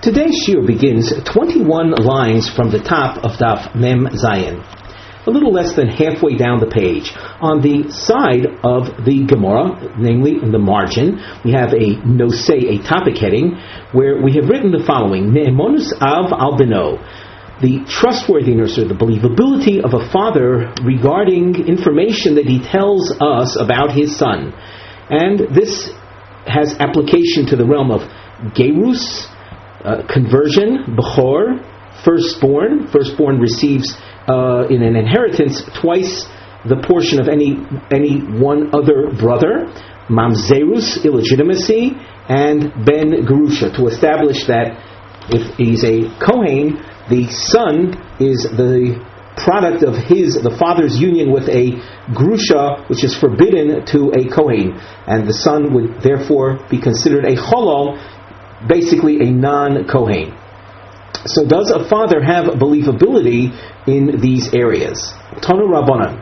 Today's shiur begins 21 lines from the top of Daf Mem Zayin, a little less than halfway down the page. On the side of the Gemara, namely in the margin, we have a nosei, a topic heading, where we have written the following: Ne'emonus av al beno, the trustworthiness or the believability of a father regarding information that he tells us about his son. And this has application to the realm of gerus, conversion, bechor, firstborn. Firstborn receives in an inheritance twice the portion of any one other brother. Mamzerus, illegitimacy, and ben gerusha, to establish that if he's a kohen, the son is the product of the father's union with a grusha, which is forbidden to a kohen, and the son would therefore be considered a cholol, basically a non-kohen. So does a father have believability in these areas? Tanu Rabbanan.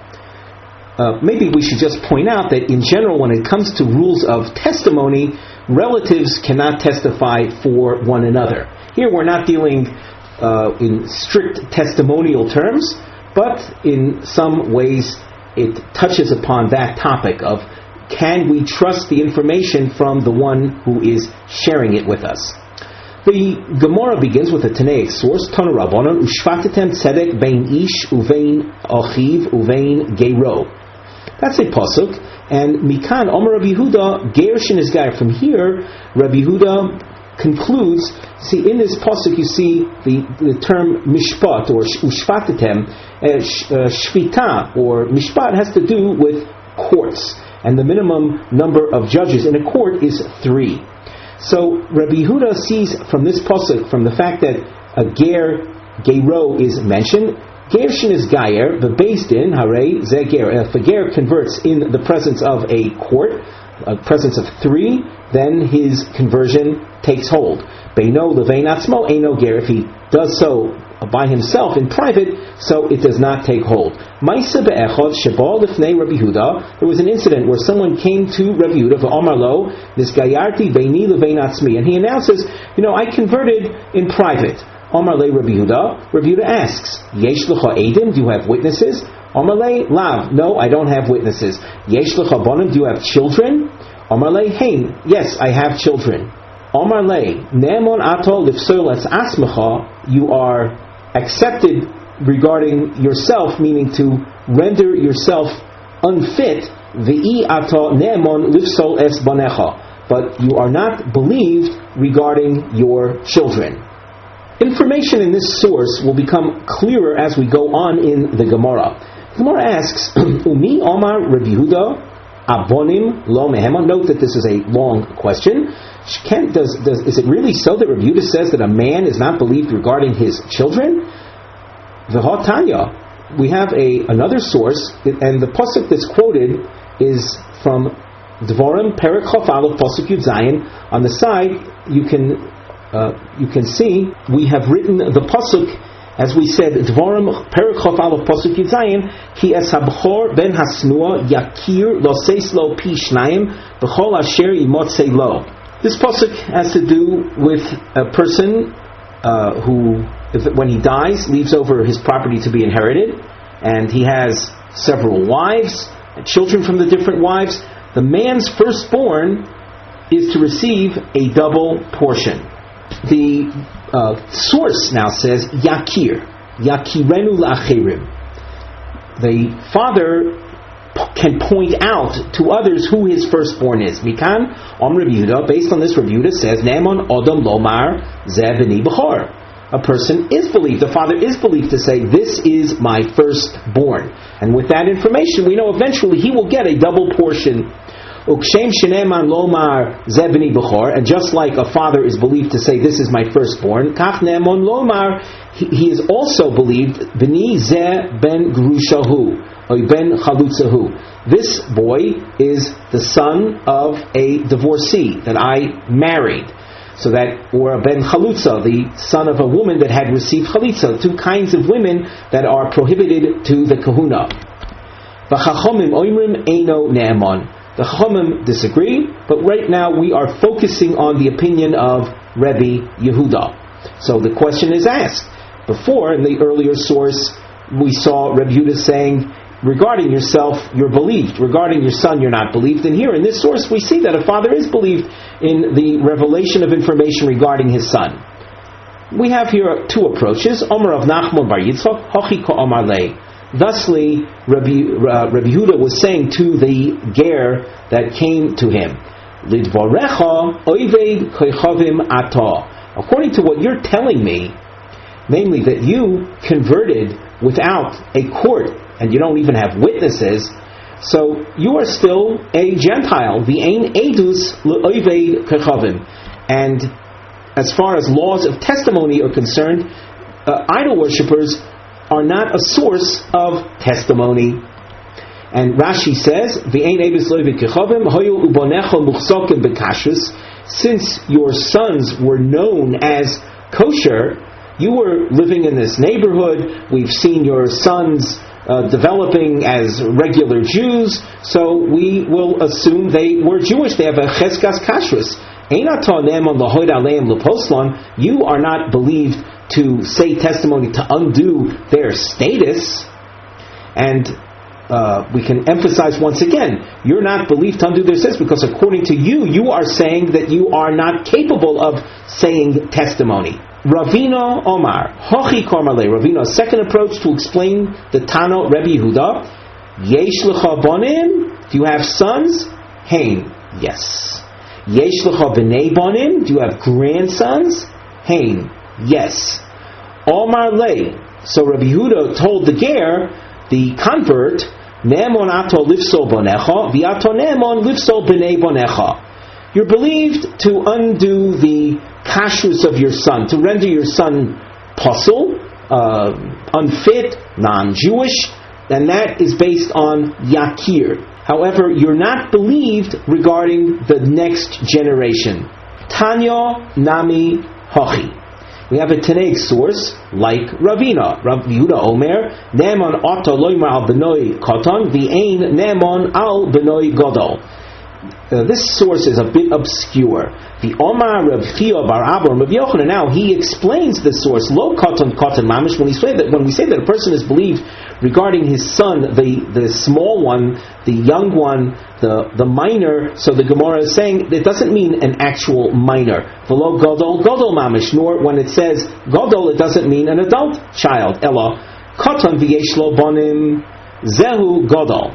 Maybe we should just point out that in general, when it comes to rules of testimony, relatives cannot testify for one another. Here we're not dealing in strict testimonial terms, but in some ways it touches upon that topic of, can we trust the information from the one who is sharing it with us? The Gemara begins with a Tanaic source, Tanu Rabbanan, Ushvatetem tzedek bein ish uvein achiv uvein gero. That's a pasuk, and Mikan Omer Rabbi Yehuda Gershin is Gair. From here, Rabbi Yehuda concludes. See, in this pasuk you see the term mishpat or ushvatetem. Shvita or mishpat has to do with courts, and the minimum number of judges in a court is 3. So Rabbi Yehuda sees from this pasuk, from the fact that a gero is mentioned, gershin is gayer, the based in harei ze ger. If a ger converts in the presence of a court, a presence of 3, then his conversion takes hold. Beino levein atzmo eino ger. If he does so by himself in private, so it does not take hold. Ma'aseh be'echad sheba lifnei Rabbi Yehuda. There was an incident where someone came to Rabbi Yehuda v'amar lo nisgayarti beini levein atzmi, and he announces, I converted in private. Amar le Rabbi Yehuda. Rabbi Yehuda asks, Yesh lecha edim? Do you have witnesses? Amar le lav. No, I don't have witnesses. Yesh lecha banim? Do you have children? Amar le hein. Yes, I have children. Amar le ne'emon ato lifsol es asmecha. You are accepted regarding yourself, meaning to render yourself unfit. Ve'i ato ne'emon lifsol es banecha. But you are not believed regarding your children. Information in this source will become clearer as we go on in the Gemara. The Gemara asks, Umi Omar Rabbi Yehuda Abonim Lo Mehema. Note that this is a long question. Is it really so that Rabbi Yehuda says that a man is not believed regarding his children? V'hotanya. We have another source, and the pasuk that's quoted is from Dvarim Perek Chof Aleph Pasuk Yud Zayin. On the side, you can see we have written the pasuk, as we said, Dvarim Perek Chof Aleph Pasuk Yud Zayin, Ki es habchor ben hasnua yakir lo seis lo pi shnayim b'chol asher imotzei lo. This pasuk has to do with a person who, when he dies, leaves over his property to be inherited, and he has several wives, children from the different wives. The man's firstborn is to receive a double portion. The source now says Yakirenu la'acherim. The father can point out to others who his firstborn is. Mikan Rabbi Yehuda, based on this, Rabbi Yehuda says Ne'emon Odom Lomar Zeh B'ni B'chor. A person is believed, the father is believed to say, this is my firstborn. And with that information, we know eventually he will get a double portion. Ukshem sheneman lomar zeh b'ni b'chor, and just like a father is believed to say, this is my firstborn, kach ne'emon lomar, he is also believed, b'ni zeh ben grushahu, or ben chalutzahu. This boy is the son of a divorcee that I married. So that, or a ben chalutza, the son of a woman that had received chalitza, 2 kinds of women that are prohibited to the kahuna. V'chachomim oimrim eino ne'emon. The Chachamim disagree, but right now we are focusing on the opinion of Rabbi Yehuda. So the question is asked. Before, in the earlier source, we saw Reb Yehuda saying, regarding yourself, you're believed. Regarding your son, you're not believed. And here in this source, we see that a father is believed in the revelation of information regarding his son. We have here two approaches. Omer of Nachman bar Yitzchak, Hochi ko Omar lei. Thusly, Rabbi Yehuda was saying to the ger that came to him, Lidvarecha oived koichavim atah. According to what you're telling me, namely that you converted without a court, and you don't even have witnesses, so you are still a Gentile. V'ein edus le'oived koichavim. And as far as laws of testimony are concerned, idol worshippers are not a source of testimony. And Rashi says, since your sons were known as kosher, you were living in this neighborhood, we've seen your sons developing as regular Jews, so we will assume they were Jewish. They have a cheskas kashrus. You are not believed to say testimony to undo their status. And we can emphasize once again, you're not believed to undo their status because according to you, you are saying that you are not capable of saying testimony. Ravina Omar, Hochi Kormale. Ravina, a second approach to explain the Tano Rebbe Yehuda. Yesh lecha bonim, do you have sons? Hein, yes. Yesh lecha b'nei bonim, do you have grandsons? Hein, yes. Omar lei. So Rabbi Yehuda told the ger, the convert, Ne'emon ato lifsol bonecha, v'ato ne'emon lifsol b'nei bonecha. You're believed to undo the kashrus of your son, to render your son pasul, unfit, non-Jewish, and that is based on yakir. However, you're not believed regarding the next generation. Tanya nami hochi. We have a Tanaic source like Ravina. Rav Yehuda Omer, Ne'emon ata loymar al benoi katan, v'ein ne'emon al benoi gadol. This source is a bit obscure. The Omar Rav Chia bar Abba Rav Yochanan, now he explains the source. Lo katan mamish. When we say that a person is believed regarding his son, the small one, the young one, the minor. So the Gemara is saying it doesn't mean an actual minor. V'lo gadol mamish. Nor when it says gadol, it doesn't mean an adult child. Ella katan v'yesh lo bonim zehu gadol.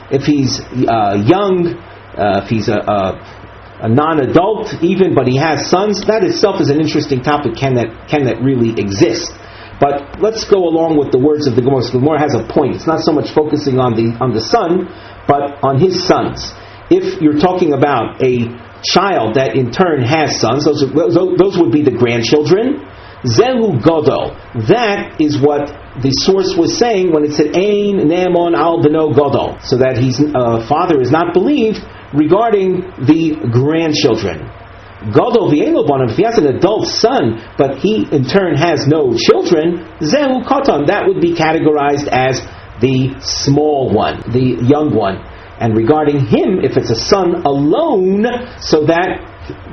If he's young. If he's a non-adult even, but he has sons, that itself is an interesting topic. Can that really exist? But let's go along with the words of the Gemara. The Gemara has a point. It's not so much focusing on the son, but on his sons. If you're talking about a child that in turn has sons, those would be the grandchildren. Zehu Godol. That is what the source was saying when it said Ein Ne'emon al Beno Godol. So that his father is not believed regarding the grandchildren. Godol v'eno bonim, if he has an adult son, but he in turn has no children, Zehu Katan, that would be categorized as the small one, the young one. And regarding him, if it's a son alone, so that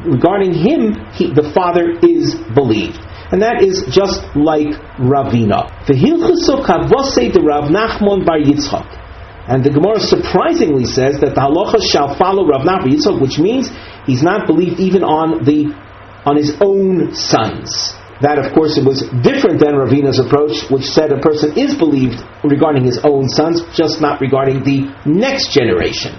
regarding him, the father is believed. And that is just like Ravina. And the Gemara surprisingly says that the halacha shall follow Rav Nachman bar Yitzchak, which means he's not believed even on his own sons. That, of course, it was different than Ravina's approach, which said a person is believed regarding his own sons, just not regarding the next generation.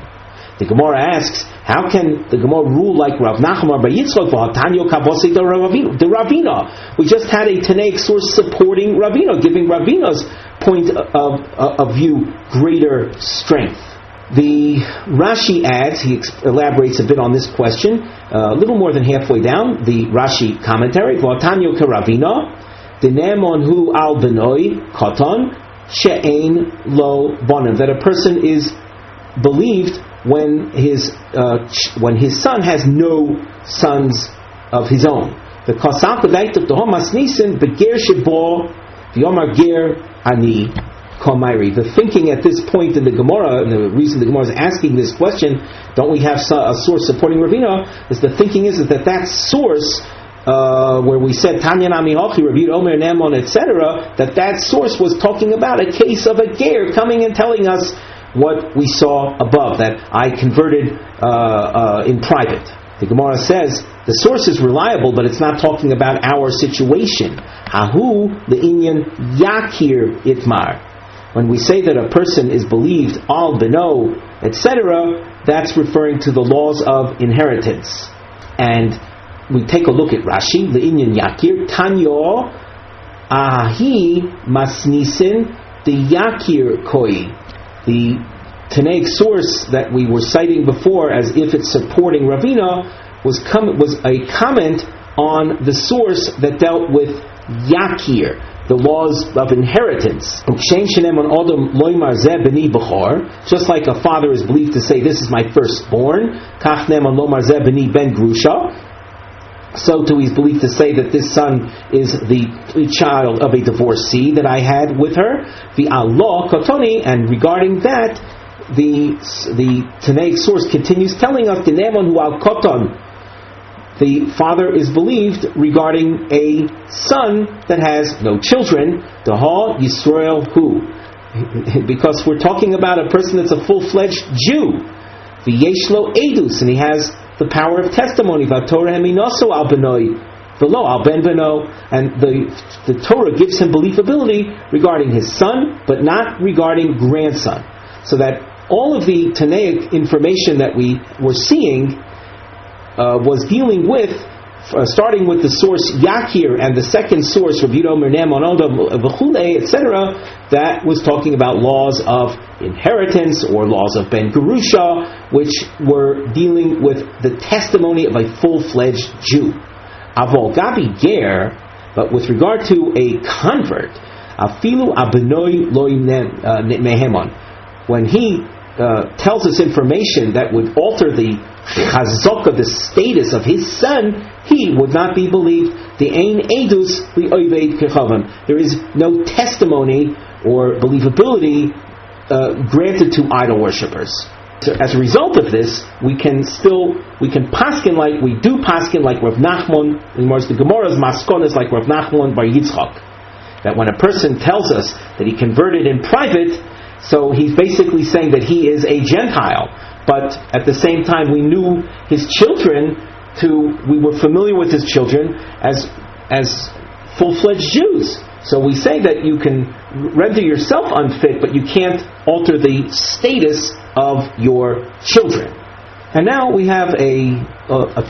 The Gemara asks, how can the Gemara rule like Rav Nachman bar Yitzchak the Ravina? We just had a Tanaic source supporting Ravina, giving Ravina's point of view greater strength. The Rashi adds, he elaborates a bit on this question, a little more than halfway down, the Rashi commentary, V'atanyo Karavina, Dinemon hu al benoi katan, she'ein lo bonim, that a person is believed when his son has no sons of his own. The Kasam Kedaituk Tohomas Nisin Beger Shebo V'Yomar Ger Ani Komairi. The thinking at this point in the Gemara, and the reason the Gemara is asking this question, don't we have a source supporting Ravina? Is the thinking is that source where we said Tanya Nami Hochi, Rabbi Omer Nemon, etc., that source was talking about a case of a ger coming and telling us what we saw above, that I converted in private. The Gemara says the source is reliable, but it's not talking about our situation. Hahu le'inyan yakir itmar. When we say that a person is believed al beno, etc., that's referring to the laws of inheritance. And we take a look at Rashi, le'inyan yakir, tanyo ahi masnisin the yakir koi. The Tanaic source that we were citing before as if it's supporting Ravina was a comment on the source that dealt with yakir, the laws of inheritance. Just like a father is believed to say, this is my firstborn, so too he's believed to say that this son is the child of a divorcee that I had with her. The Allah Kotoni, and regarding that, the Tanaic source continues telling us, the father is believed regarding a son that has no children, Yisrael hu, because we're talking about a person that's a full-fledged Jew, V'yeshlo edus, and he has the power of testimony, V'torah heminoso al benoi, v'lo al ben beno, and the Torah gives him believability regarding his son, but not regarding grandson. So that all of the Tanaic information that we were seeing was dealing with, starting with the source Yakir and the second source, Rabbi Omer Nemon, etc., that was talking about laws of inheritance or laws of Ben Gerusha, which were dealing with the testimony of a full-fledged Jew. Avol Gabi Ger, but with regard to a convert, Afilu Abenoi Loi Nehemon, when he tells us information that would alter the chazaka, the status of his son, he would not be believed. The ein edus li'oived kechavan. There is no testimony or believability granted to idol worshippers. So as a result of this, we can paskin like we do paskin like Rav Nachman. In words, the Gemara's maskon is like Rav Nachman bar Yitzchak. That when a person tells us that he converted in private, so he's basically saying that he is a Gentile, but at the same time we knew his children we were familiar with his children as full-fledged Jews. So we say that you can render yourself unfit, but you can't alter the status of your children. And now we have a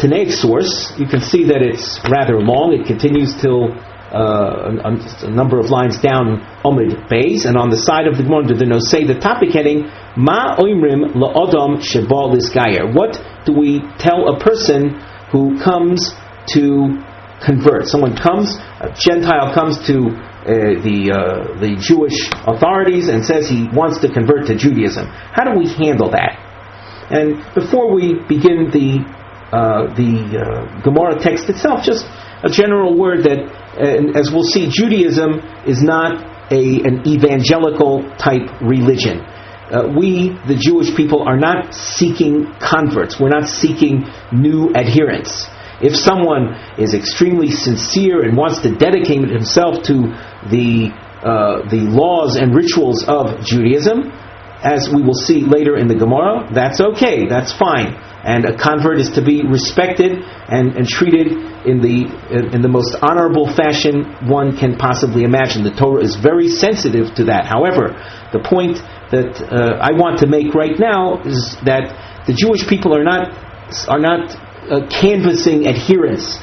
Tanaic source. You can see that it's rather long. It continues till a number of lines down Omid Beis, and on the side of the Gemara, the Nosei, the topic heading, Ma oimrim la'odam sheba lisgayer. What do we tell a person who comes to convert? Someone comes, a Gentile comes to the Jewish authorities and says he wants to convert to Judaism. How do we handle that? And before we begin the Gemara text itself, just a general word that, as we'll see, Judaism is not an evangelical type religion. We, the Jewish people, are not seeking converts. We're not seeking new adherents. If someone is extremely sincere and wants to dedicate himself to the laws and rituals of Judaism, as we will see later in the Gemara, that's okay, that's fine. And a convert is to be respected and treated in the most honorable fashion one can possibly imagine. The Torah is very sensitive to that. However, the point that I want to make right now is that the Jewish people are not canvassing adherents,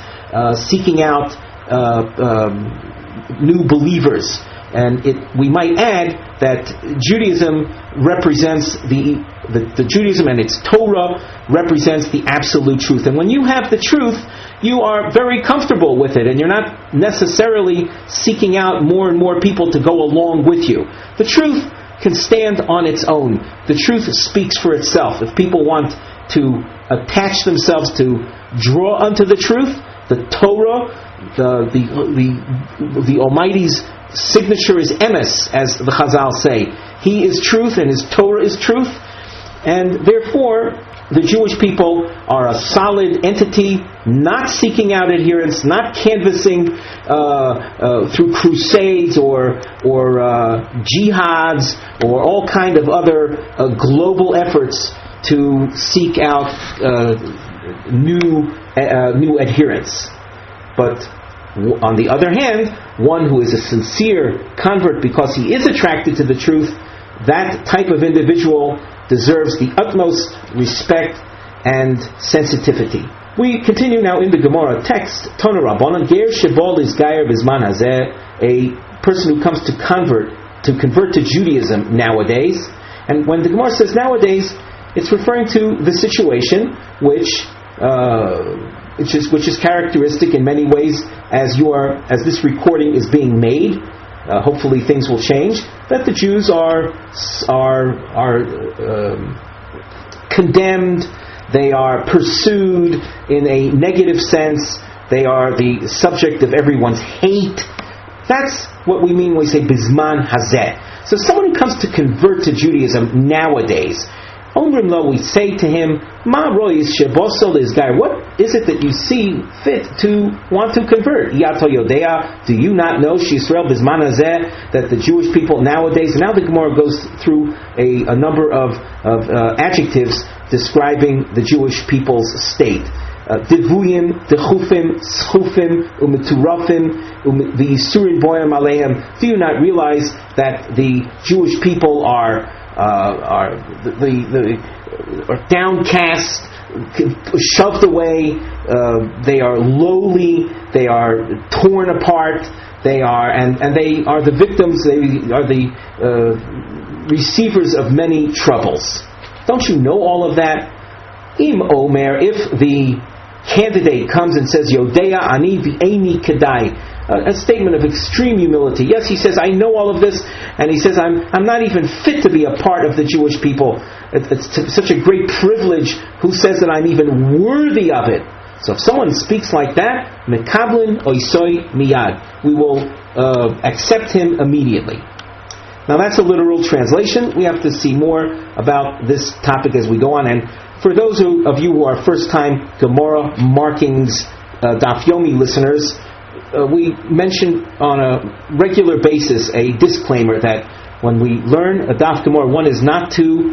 seeking out new believers. And we might add that Judaism represents the Judaism and its Torah represents the absolute truth. And when you have the truth, you are very comfortable with it, and you're not necessarily seeking out more and more people to go along with you. The truth can stand on its own. The truth speaks for itself. If people want to attach themselves to draw unto the truth, the Torah, the Almighty's signature is emes, as the Chazal say. He is truth and His Torah is truth, and therefore the Jewish people are a solid entity not seeking out adherence, not canvassing through crusades or jihads or all kind of other global efforts to seek out new adherents. But on the other hand, one who is a sincere convert because he is attracted to the truth, that type of individual deserves the utmost respect and sensitivity. We continue now in the Gemara text. Tonu Rabbanan Ger Shebol is Gayer Bizman Hazeh, a person who comes to convert to Judaism nowadays. And when the Gemara says nowadays, it's referring to the situation which is characteristic in many ways as this recording is being made. Hopefully things will change. That the Jews are condemned. They are pursued in a negative sense. They are the subject of everyone's hate. That's what we mean when we say Bizman Hazeh. So someone who comes to convert to Judaism nowadays, Omrim Lo, we say to him, Ma rois shebosol is guy. What is it that you see fit to want to convert? Yato Yodea, do you not know Shisrael Bizman Hazeh, that the Jewish people nowadays, now the Gemara goes through a number of adjectives describing the Jewish people's state. Divuyim, Dechufim, Schufim, Umeturafim, V'Yisurim Boyam Aleim. Do you not realize that the Jewish people are downcast, shoved away, they are lowly, they are torn apart, they are the victims, they are the receivers of many troubles. Don't you know all of that? Im Omer, if the candidate comes and says, Yodea ani v'eini kedai, a statement of extreme humility. Yes, he says, I know all of this, and he says, I'm not even fit to be a part of the Jewish people. It's such a great privilege. Who says that I'm even worthy of it? So if someone speaks like that, mekablin oisoi miyad, we will accept him immediately. Now that's a literal translation. We have to see more about this topic as we go on. And for those of you who are first-time Gemara markings Daf Yomi listeners, we mention on a regular basis a disclaimer that when we learn a Daf Gemara, one is not to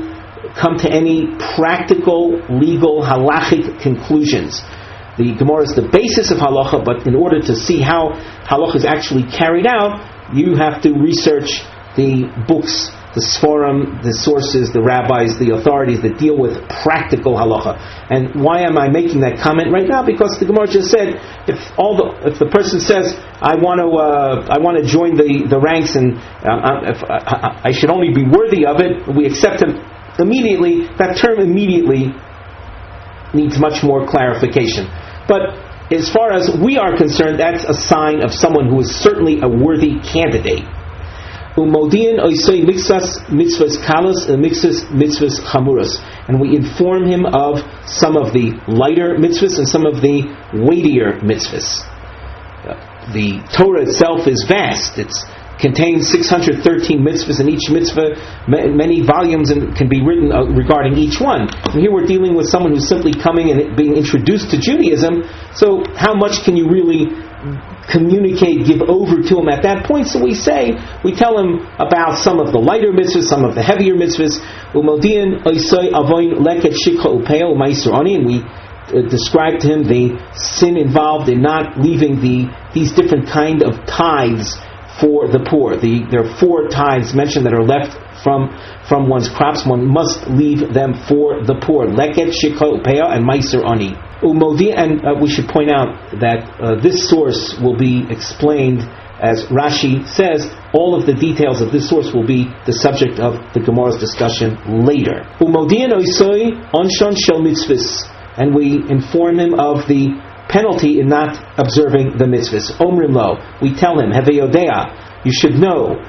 come to any practical, legal, halachic conclusions. The Gemara is the basis of halacha, but in order to see how halacha is actually carried out, you have to research the books, the sforim, the sources, the rabbis, the authorities that deal with practical halacha. And why am I making that comment right now? Because the Gemara just said, if the person says, I want to join the ranks and if I should only be worthy of it, we accept him immediately. That term immediately needs much more clarification. But as far as we are concerned, that's a sign of someone who is certainly a worthy candidate. Umodian oisoi mitzvahs kalas and mitzvahs chamuras, and we inform him of some of the lighter mitzvahs and some of the weightier mitzvahs. The Torah itself is vast. It contains 613 mitzvahs, and each mitzvah, many volumes, and can be written regarding each one. And here we're dealing with someone who's simply coming and being introduced to Judaism. So how much can you really communicate, give over to him at that point? So we tell him about some of the lighter mitzvahs, some of the heavier mitzvahs. And we describe to him the sin involved in not leaving these different kind of tithes for the poor. There are 4 tithes mentioned that are left from one's crops. One must leave them for the poor. Leket, shikha, upeah, and meiser ani. And we should point out that this source will be explained, as Rashi says. All of the details of this source will be the subject of the Gemara's discussion later. And we inform him of the penalty in not observing the mitzvahs. Omrim lo, we tell him, Heve Yodea, you should know,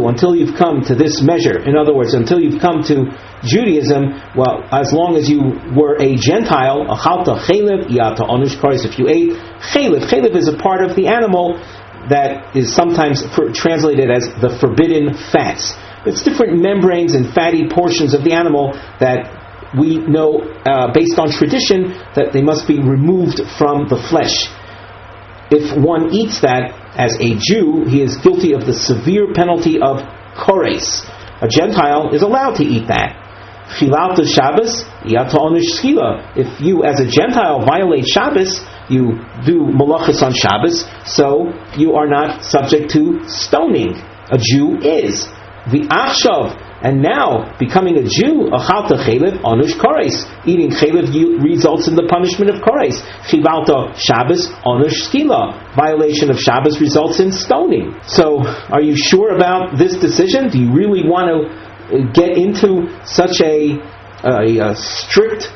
until you've come to this measure. In other words, until you've come to Judaism, well, as long as you were a Gentile, if you ate chalev is a part of the animal that is sometimes translated as the forbidden fats. It's different membranes and fatty portions of the animal that we know, based on tradition, that they must be removed from the flesh. If one eats that as a Jew, he is guilty of the severe penalty of correlate. A Gentile is allowed to eat that. Chilalta Shabbos, yata onush schila. If you, as a Gentile, violate Shabbos, you do malachas on Shabbos, so you are not subject to stoning. A Jew is. The achshav, and now becoming a Jew, achalta chelev onush koreis. Eating chelev results in the punishment of koreis. Chilalta Shabbos onush schila. Violation of Shabbos results in stoning. So, are you sure about this decision? Do you really want to get into such a strict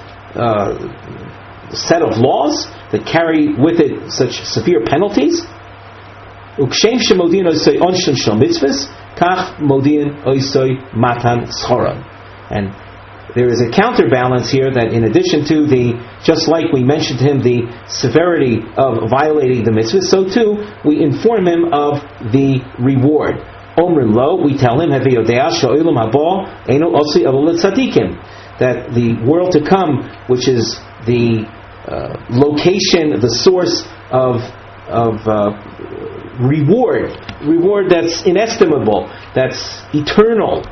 set of laws that carry with it such severe penalties? And there is a counterbalance here that in addition to just like we mentioned to him the severity of violating the mitzvah, so too we inform him of the reward. Omrim lo, we tell him that the world to come, which is the location, the source of reward that's inestimable, that's eternal,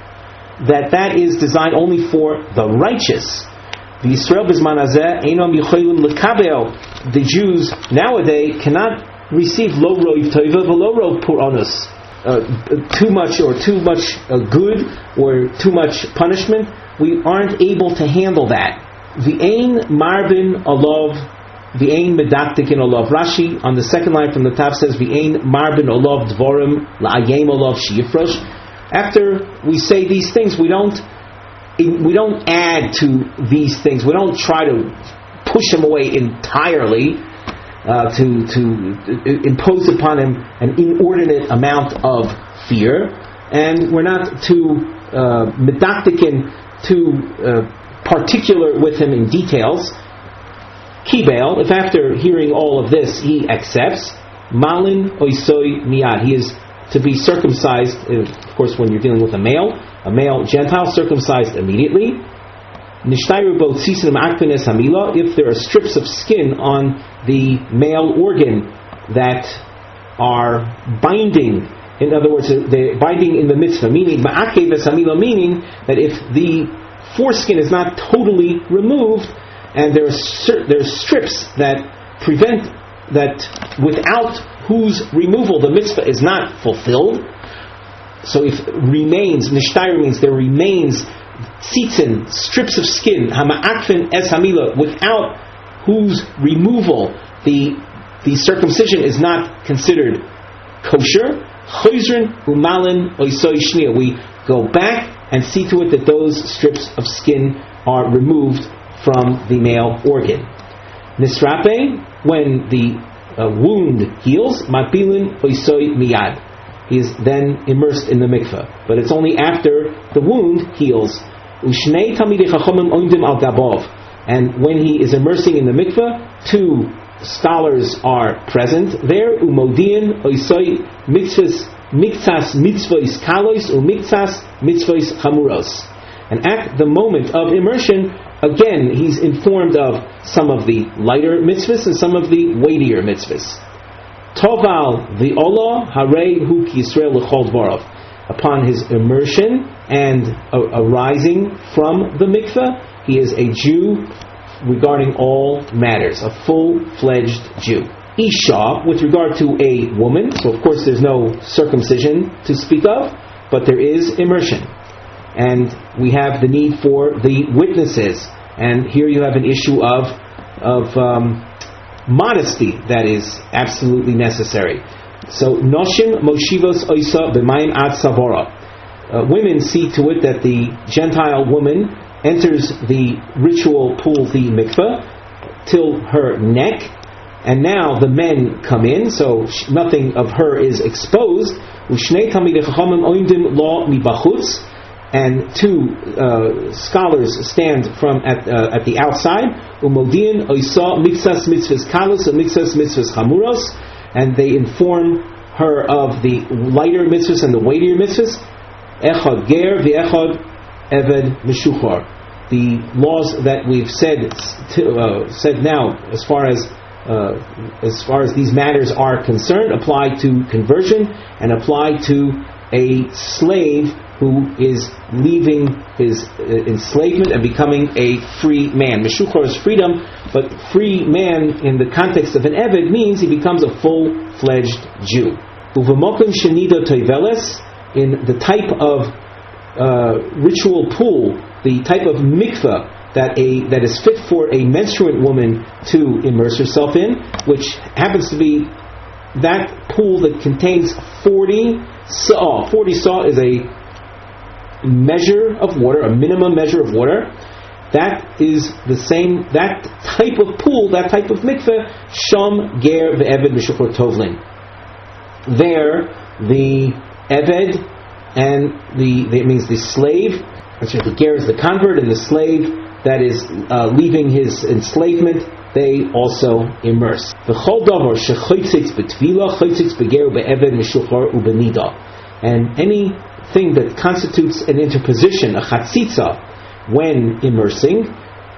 that is designed only for the righteous. The Jews nowadays cannot receive lo roiv tova v'lo roiv puranus, too much good or too much punishment. We aren't able to handle that. V'ein marbin olav, v'ein medaktikin olav. Rashi on the second line from the top says v'ein marbin olav dvorim la'ayem olav sheyifrosh. After we say these things, we don't add to these things. We don't try to push him away entirely, to impose upon him an inordinate amount of fear, and we're not too medaktikin, too particular with him in details. Kibel, if after hearing all of this he accepts, malin oisoi miyad, he is to be circumcised, of course when you're dealing with a male Gentile, circumcised immediately. If there are strips of skin on the male organ that are binding, in other words, they're binding in the mitzvah, meaning that if the foreskin is not totally removed, and there's strips that prevent that, without whose removal the mitzvah is not fulfilled. So if remains, nishtair means there remains tzitzin, strips of skin, hama'akfin es hamila, without whose removal the circumcision is not considered kosher. Choizrin umalin oisoi shnia. We go back and see to it that those strips of skin are removed from the male organ. Nisrape, when the wound heals, mapilin oisoi miyad. He is then immersed in the mikveh, but it's only after the wound heals. Ushnei talmidei chachamim oindim al gabov, and when he is immersing in the mikveh, two scholars are present there. Umodiin oisoi miktzas mitzvos kalos umiktzas mitzvos chamuros. And at the moment of immersion, again, he's informed of some of the lighter mitzvahs and some of the weightier mitzvahs. Toval the Olah Harei Hu Yisrael L'chol Dvarav. Upon his immersion and arising from the mikveh, he is a Jew regarding all matters, a full-fledged Jew. Isha, with regard to a woman, so of course there's no circumcision to speak of, but there is immersion. And we have the need for the witnesses. And here you have an issue of modesty that is absolutely necessary. So, Noshim Moshivos Oisa B'mayim Ad Savora. Women see to it that the Gentile woman enters the ritual pool, the mikveh, till her neck, and now the men come in, so nothing of her is exposed. Ushnei Talmidei Chachamim Oindim Lo Mibachutz, and two scholars stand at the outside. Umodin oisa mitzvahs mitzvahs kalos and mitzvahs mitzvahs chamuros, and they inform her of the lighter mitzvahs and the weightier mitzvahs. Echad ger v'echad eved mishuchar. the laws that we've said now, as far as these matters are concerned, apply to conversion and apply to a slave who is leaving his enslavement and becoming a free man. Meshuchar is freedom, but free man in the context of an Eved means he becomes a full-fledged Jew. Uvemokim shenida toiveles, in the type of ritual pool, the type of mikveh that is fit for a menstruant woman to immerse herself in, which happens to be that pool that contains 40 saw. 40 saw is a measure of water, a minimum measure of water. That is the same, that type of pool, that type of mikveh, sham ger ve'eved meshuchar tovlin. There, the eved and it means the slave, the ger is the convert, and the slave that is leaving his enslavement, they also immerse. And anything that constitutes an interposition, a chatzitza, when immersing,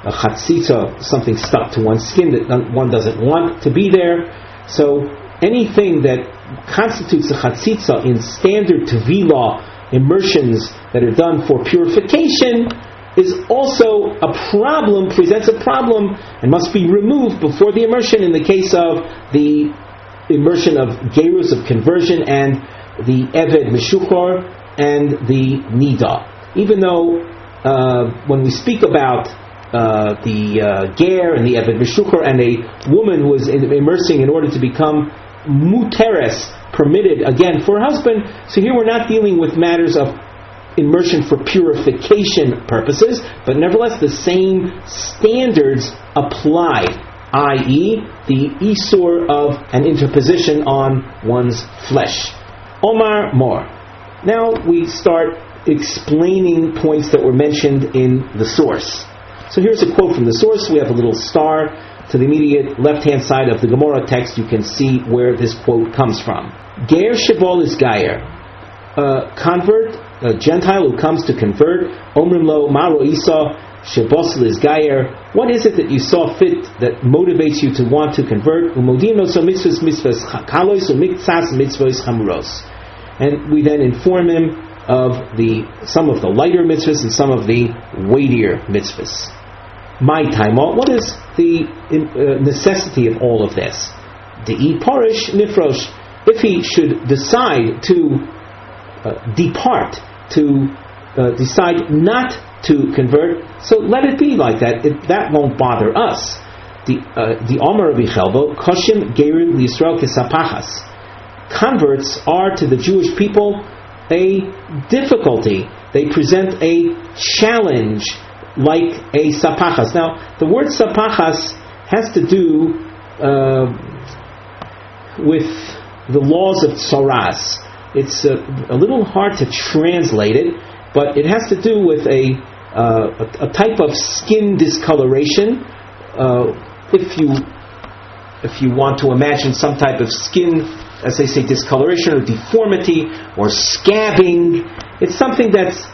a chatzitza, something stuck to one's skin that one doesn't want to be there. So anything that constitutes a chatzitza in standard tevilah immersions that are done for purification is also a problem, presents a problem, and must be removed before the immersion in the case of the immersion of gerus, of conversion, and the eved meshuchar, and the nida. Even though when we speak about the ger and the eved meshuchar and a woman who is immersing in order to become muteres, permitted again for her husband, so here we're not dealing with matters of immersion for purification purposes, but nevertheless the same standards apply, i.e. the isur of an interposition on one's flesh. Omar Mor. Now we start explaining points that were mentioned in the source. So here's a quote from the source. We have a little star to the immediate left-hand side of the Gemara text. You can see where this quote comes from. Ger shebol is gayer, convert, a Gentile who comes to convert. Omrim lo maro isa shebosel is gayer. What is it that you saw fit that motivates you to want to convert? Umodim no so mitzvahs kalos umiktsas mitzvahs chamuros. And we then inform him of some of the lighter mitzvahs and some of the weightier mitzvahs. My time, what is the necessity of all of this? De'i parish nifrosh. If he should decide to depart, to decide not to convert, so let it be like that. That won't bother us. The Omer of Bichelvo, Koshim Gerim Yisrael Kesapachas. Converts are to the Jewish people a difficulty. They present a challenge like a sapachas. Now, the word sapachas has to do with the laws of tsoras. It's a little hard to translate it, but it has to do with a type of skin discoloration. If you want to imagine some type of skin, as they say, discoloration or deformity or scabbing, it's something that's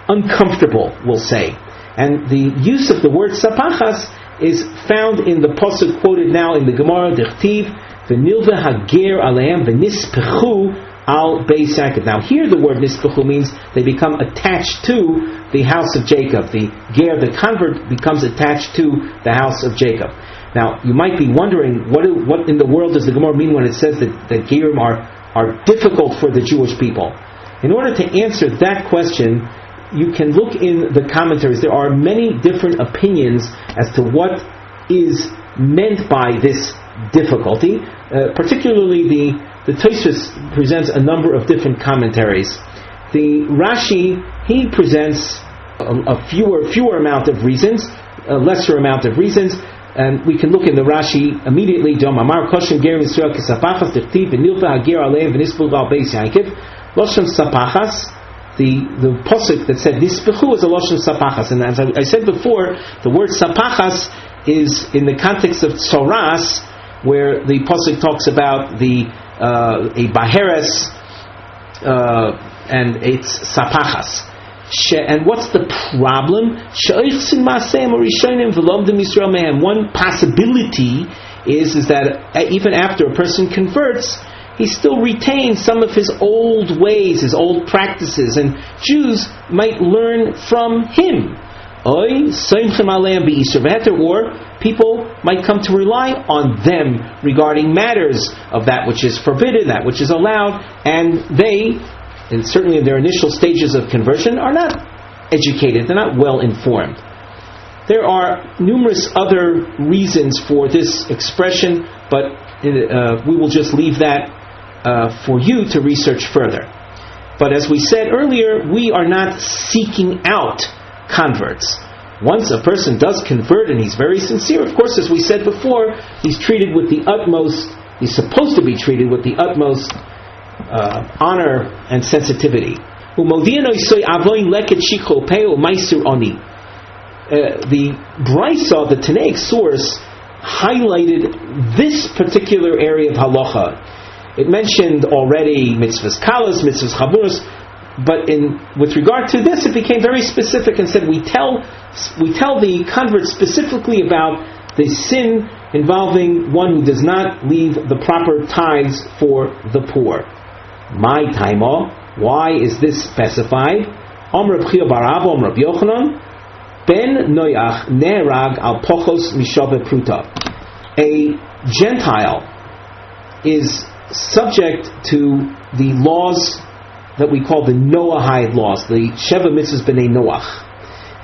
uncomfortable, we'll say. And the use of the word sapachas is found in the pasuk quoted now in the Gemara, Dechtiv, v'nilve hager aleim v'nispechu al beis Yaakov. Now here the word nispechu means they become attached to the house of Jacob. The ger, the convert, becomes attached to the house of Jacob. Now you might be wondering, what in the world does the Gemara mean when it says that gerim are difficult for the Jewish people? In order to answer that question, you can look in the commentaries. There are many different opinions as to what is meant by this difficulty. Particularly the Tosfos presents a number of different commentaries. The Rashi, he presents a fewer amount of reasons, a lesser amount of reasons, and we can look in the Rashi immediately. Loshem sapachas. The posuk that said nispechu is a loshem sapachas, and as I said before, the word sapachas is in the context of tsoras, where the posuk talks about a baheres and its sapachas. And what's the problem? One possibility is that even after a person converts, he still retains some of his old ways, his old practices, and Jews might learn from him. Or people might come to rely on them regarding matters of that which is forbidden, that which is allowed, and they, and certainly in their initial stages of conversion, are not educated, they're not well informed. There are numerous other reasons for this expression, but we will just leave that for you to research further. But as we said earlier, we are not seeking out converts. Once a person does convert and he's very sincere, of course, as we said before, he's supposed to be treated with the utmost honor and sensitivity. The Brisa, the Tanaic source, highlighted this particular area of halacha. It mentioned already mitzvahs kalas, mitzvahs chaburas, but with regard to this, it became very specific and said we tell the convert specifically about the sin involving one who does not leave the proper tithes for the poor. My taima, why is this specified? Amr B'chia Barav, Amr Yehonasan Ben Noach Nerag al Pochos Mishave Pruta. A Gentile is subject to the laws that we call the Noahide laws, the Sheva Mitzvahs B'nei Noach.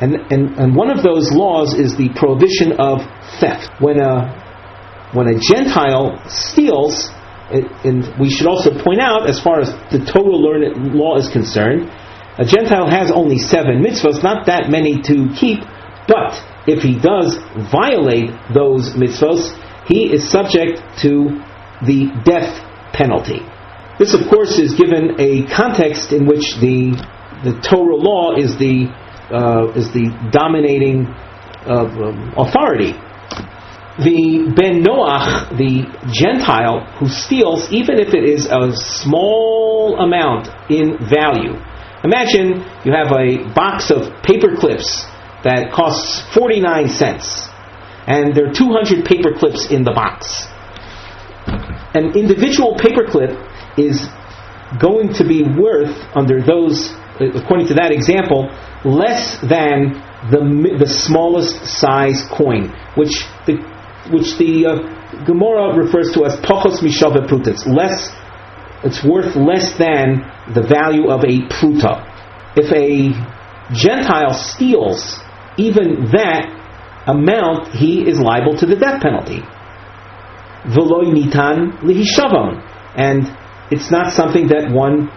And one of those laws is the prohibition of theft. When a Gentile steals, and we should also point out, as far as the Torah law is concerned, a Gentile has only 7 mitzvahs, not that many to keep, but if he does violate those mitzvahs, he is subject to the death penalty. This, of course, is given a context in which the Torah law is the dominating authority. The Ben Noach, the Gentile who steals, even if it is a small amount in value. Imagine you have a box of paper clips that costs 49 cents, and there are 200 paper clips in the box. An individual paper clip is going to be worth, under those, according to that example, less than the smallest size coin, which the Gemara refers to as Pochos Mishave Pruta. It's worth less than the value of a pruta. If a Gentile steals even that amount, he is liable to the death penalty. V'lo nitan lihishavon, and it's not something that one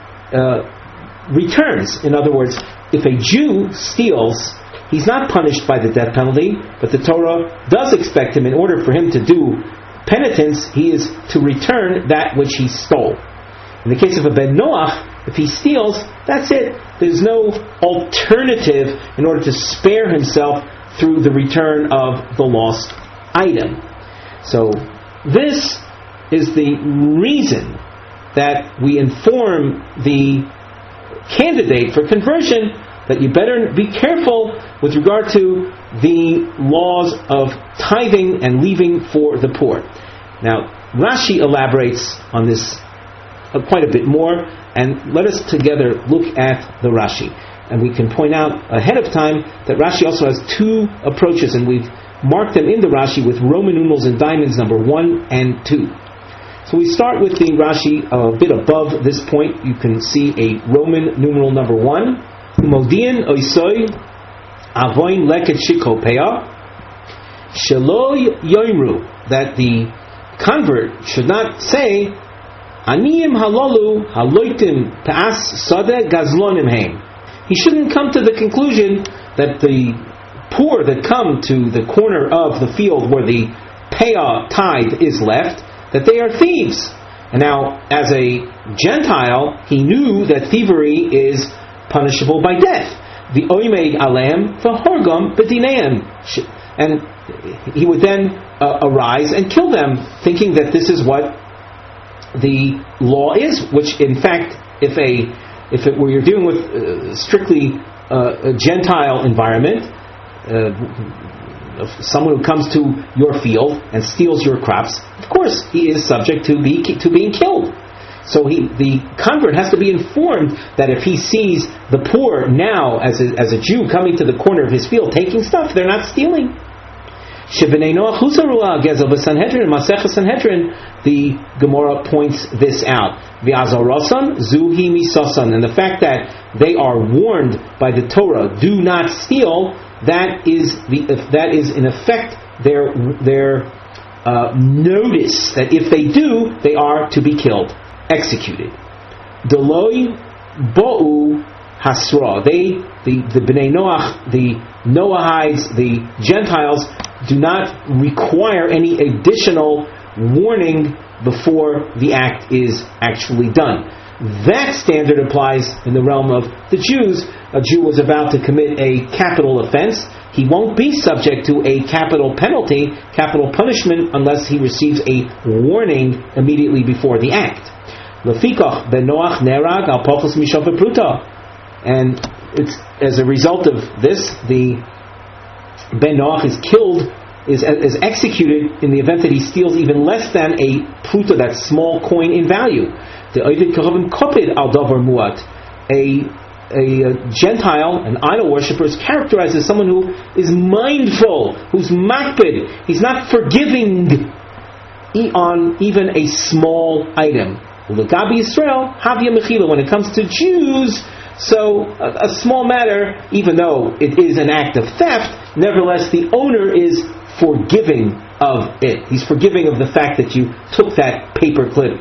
returns. In other words, if a Jew steals, he's not punished by the death penalty, but the Torah does expect him, in order for him to do penitence, he is to return that which he stole. In the case of a Ben Noach, if he steals, that's it. There's no alternative in order to spare himself through the return of the lost item. So this is the reason that we inform the candidate for conversion that you better be careful with regard to the laws of tithing and leaving for the poor. Now, Rashi elaborates on this quite a bit more, and let us together look at the Rashi. And we can point out ahead of time that Rashi also has 2 approaches, and we've marked them in the Rashi with Roman numerals and diamonds number 1 and 2. So we start with the Rashi a bit above this point. You can see a Roman numeral number 1. Umodian oisoi avoin leket shikopeya shelo yoimru, that the convert should not say Aniyim halalu haloitim paas sadeh gazlonim heim. He shouldn't come to the conclusion that the poor that come to the corner of the field where the payah tithe is left, that they are thieves. And now, as a Gentile, he knew that thievery is punishable by death. The oimeid alem v'horgam b'dineim, and he would then arise and kill them, thinking that this is what the law is. Which, in fact, if you're dealing with strictly a Gentile environment, someone who comes to your field and steals your crops, of course he is subject to being killed. So the convert has to be informed that if he sees the poor now as a Jew coming to the corner of his field taking stuff, they're not stealing. The Gemara points this out. And the fact that they are warned by the Torah, do not steal, that is in effect their notice that if they do, they are to be killed, executed. Deloi bo'u hasra. The Bnei Noach, the Noahides, the Gentiles, do not require any additional warning before the act is actually done. That standard applies in the realm of the Jews. A Jew was about to commit a capital offense. He won't be subject to a capital penalty, capital punishment, unless he receives a warning immediately before the act. Lefikach ben Noach nerag al pachos mishav pruta. And it's as a result of this, the ben Noach is killed, is executed in the event that he steals even less than a pruta, that small coin in value. The oivid karavim kopid al davar muat. A Gentile, an idol worshipper, is characterized as someone who is mindful, who's makpid. He's not forgiving on even a small item. L'gabi Yisrael havya mechila. When it comes to Jews, so a small matter, even though it is an act of theft, nevertheless the owner is forgiving of it. He's forgiving of the fact that you took that paper clip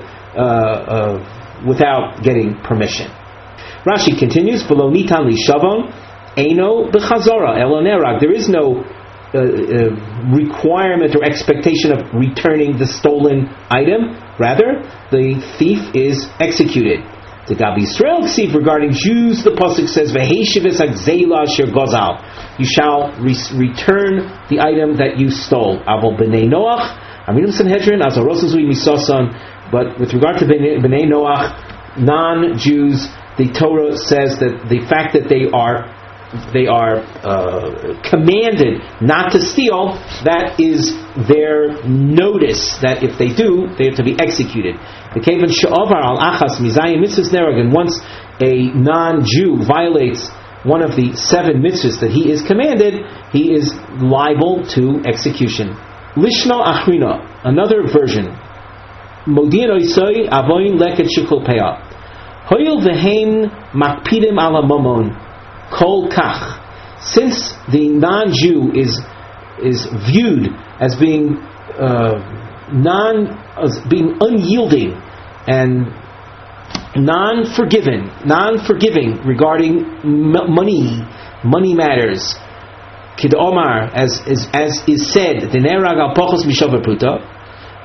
without getting permission. Rashi continues, "V'lo nitan lishavon eino b'chazara elo nerag." There is no requirement or expectation of returning the stolen item. Rather, the thief is executed. The Gabi Yisrael Ksiv, regarding Jews, the pasuk says, "V'heishivis hagzeila asher gozal." You shall return the item that you stole. Avol b'nei Noach, Aminim Sanhedrin, Azarosazui Misosan. But with regard to b'nei Noach, non-Jews, the Torah says that the fact that they are commanded not to steal, that is their notice that if they do, they are to be executed. The Kavan Sha'avar al Achas Mizayim Mitzvahs Nerag, and once a non-Jew violates one of the 7 mitzvahs that he is commanded, he is liable to execution. Lishna Achrina, another version. Modian Oisoi Avoin Leket Shikol Peah. Hoyil Veheim Makpidim Ala Momon Kol Kach. Since the non-Jew is viewed as being unyielding and non-forgiving regarding money matters. Kid Omar, as is said, Denerag al Pochos Mishav Pruta,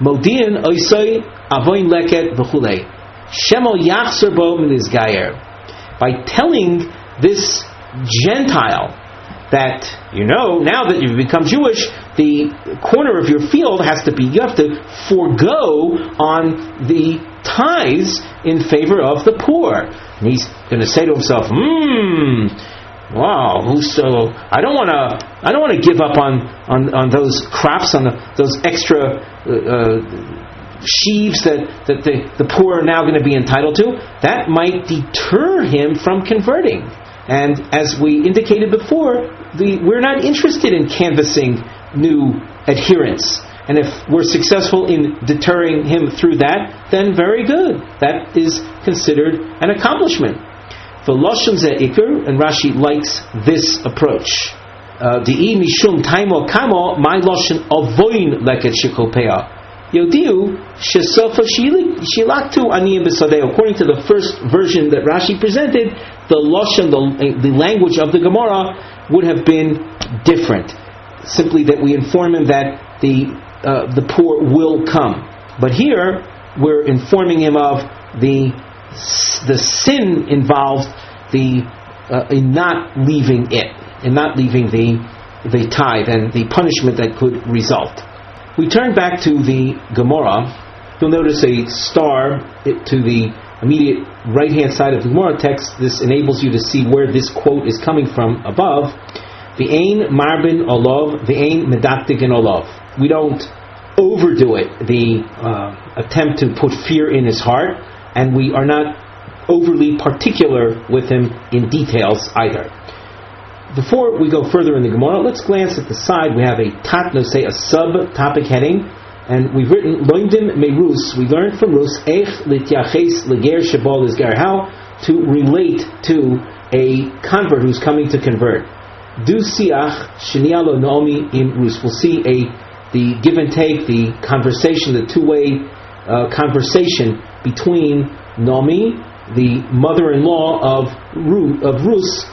Modian Oisoi Avoin Leket V'chulei. Shemo Yachser Bo Milizgayer. By telling this Gentile that, now that you've become Jewish, the corner of your field you have to forego on the tithes in favor of the poor. And he's going to say to himself, wow, so I don't want to give up on those crops, on those extra sheaves that the poor are now going to be entitled to. That might deter him from converting. And as we indicated before, we're not interested in canvassing new adherents. And if we're successful in deterring him through that, then very good. That is considered an accomplishment. The Lashon Ze Iker, and Rashi likes this approach. Di'i mishum taimo kamo my Lashon avoin leket shikol peah. Yodiu shesofa shilaktu aniyim b'sadeh. According to the first version that Rashi presented, the Lashon, the language of the Gemara, would have been different. Simply that we inform him that the poor will come. But here we're informing him of the sin involved in not leaving it, in not leaving the tithe and the punishment that could result. We turn back to the Gemara. You'll notice a star to the immediate right-hand side of the Gemara text, this enables you to see where this quote is coming from above. V'ein marbin olav, v'ein medaktikin olav. We don't overdo it, the attempt to put fear in his heart, and we are not overly particular with him in details either. Before we go further in the Gemara, let's glance at the side. We have a sub-topic heading, and we've written Loimdim Meirus. We learned from Rus Eich Lityaches Leger Shebol Isger, how to relate to a convert who's coming to convert. Du Siach Shenialo Naomi im Rus. We'll see the give and take, the conversation, the two-way conversation between Naomi, the mother-in-law of Rus,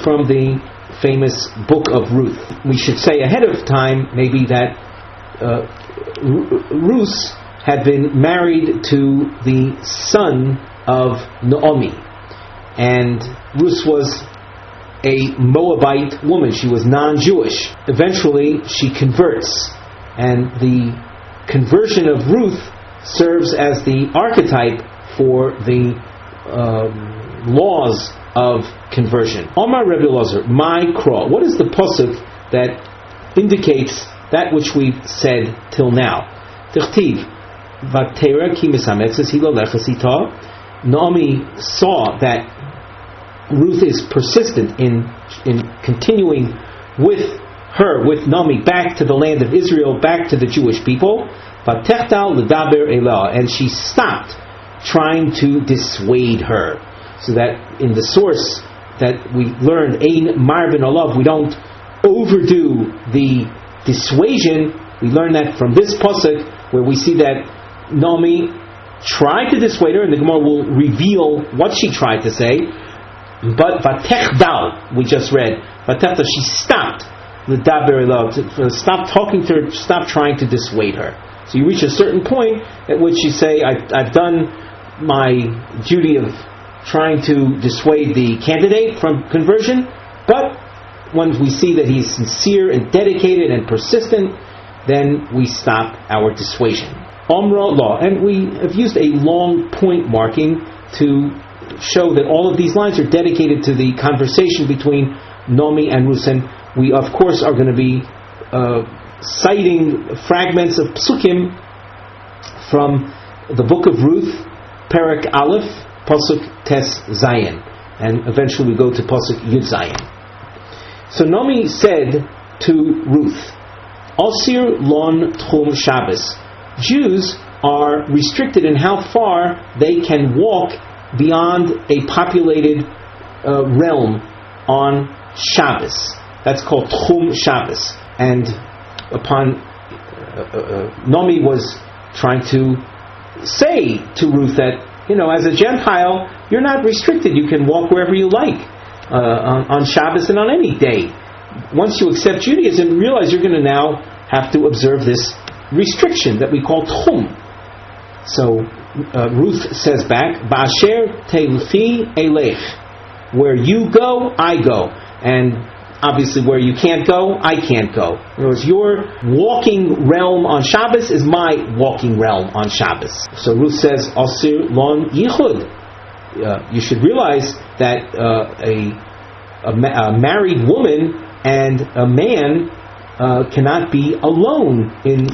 from the famous book of Ruth. We should say ahead of time maybe that Rus had been married to the son of Naomi, and Rus was a Moabite woman. She was non-Jewish. Eventually she converts, and the conversion of Ruth serves as the archetype for the laws of conversion. Omar Rebbe Elazar, my kraw. What is the pasuk that indicates that which we've said till now? Tichtiv, Vatera ki misametzes hilo lechas ita. Naomi saw that Ruth is persistent in continuing with Naomi back to the land of Israel, back to the Jewish people. Vatechtal ledaber elah, and she stopped trying to dissuade her. So that in the source that we learned, Ein Marvin Olav, we don't overdo the dissuasion. We learn that from this pasuk, where we see that Naomi tried to dissuade her, and the Gemara will reveal what she tried to say. But Vatechdal, we just read, Vatechdal, she stopped L'daber Elav, stop talking to her, stop trying to dissuade her. So you reach a certain point at which you say, I've done my duty of trying to dissuade the candidate from conversion, but when we see that he's sincere and dedicated and persistent, then we stop our dissuasion. Omra law, and we have used a long point marking to show that all of these lines are dedicated to the conversation between Naomi and Ruth. And we of course are going to be citing fragments of psukim from the book of Ruth, Perek Aleph, Pasuk Tes Zayin, and eventually we go to Pasuk Yud Zayin. So Naomi said to Ruth, Asir lon tchum Shabbos. Jews are restricted in how far they can walk beyond a populated realm on Shabbos. That's called tchum Shabbos. And upon Naomi was trying to say to Ruth that, as a Gentile, you're not restricted. You can walk wherever you like on Shabbos and on any day. Once you accept Judaism, realize you're going to now have to observe this restriction that we call tchum. So Ruth says back, Ba'asher teilchi elech. Where you go, I go. And obviously where you can't go, I can't go. In other words, your walking realm on Shabbos is my walking realm on Shabbos. So Ruth says, Asir lon yichud. You should realize that a married woman and a man cannot be alone in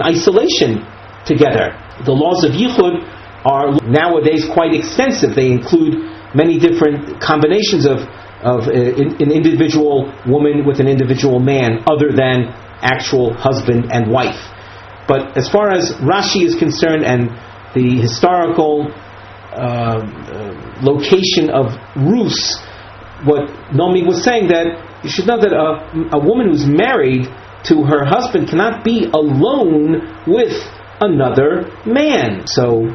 isolation together. The laws of yichud are nowadays quite extensive. They include many different combinations of an individual woman with an individual man other than actual husband and wife. But as far as Rashi is concerned and the historical location of Rus, what Naomi was saying, that you should know that a woman who's married to her husband cannot be alone with another man. So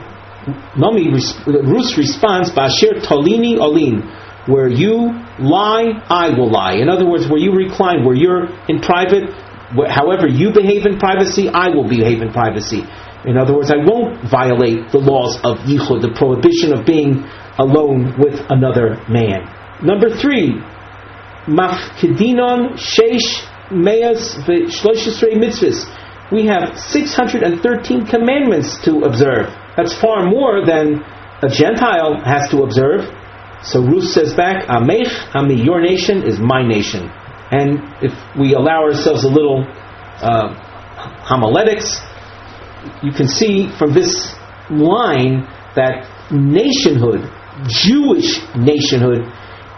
Rus responds, Bashir Tolini Olin. Where you lie, I will lie. In other words, where you recline, where you're in private, however you behave in privacy, I will behave in privacy. In other words, I won't violate the laws of yichud, the prohibition of being alone with another man. Number 3, Mafkedinon Sheish Meas V'Shloshesrei Mitzvahs. We have 613 commandments to observe. That's far more than a Gentile has to observe. So Ruth says back, Amech, Ami, your nation is my nation. And if we allow ourselves a little homiletics, you can see from this line that nationhood, Jewish nationhood,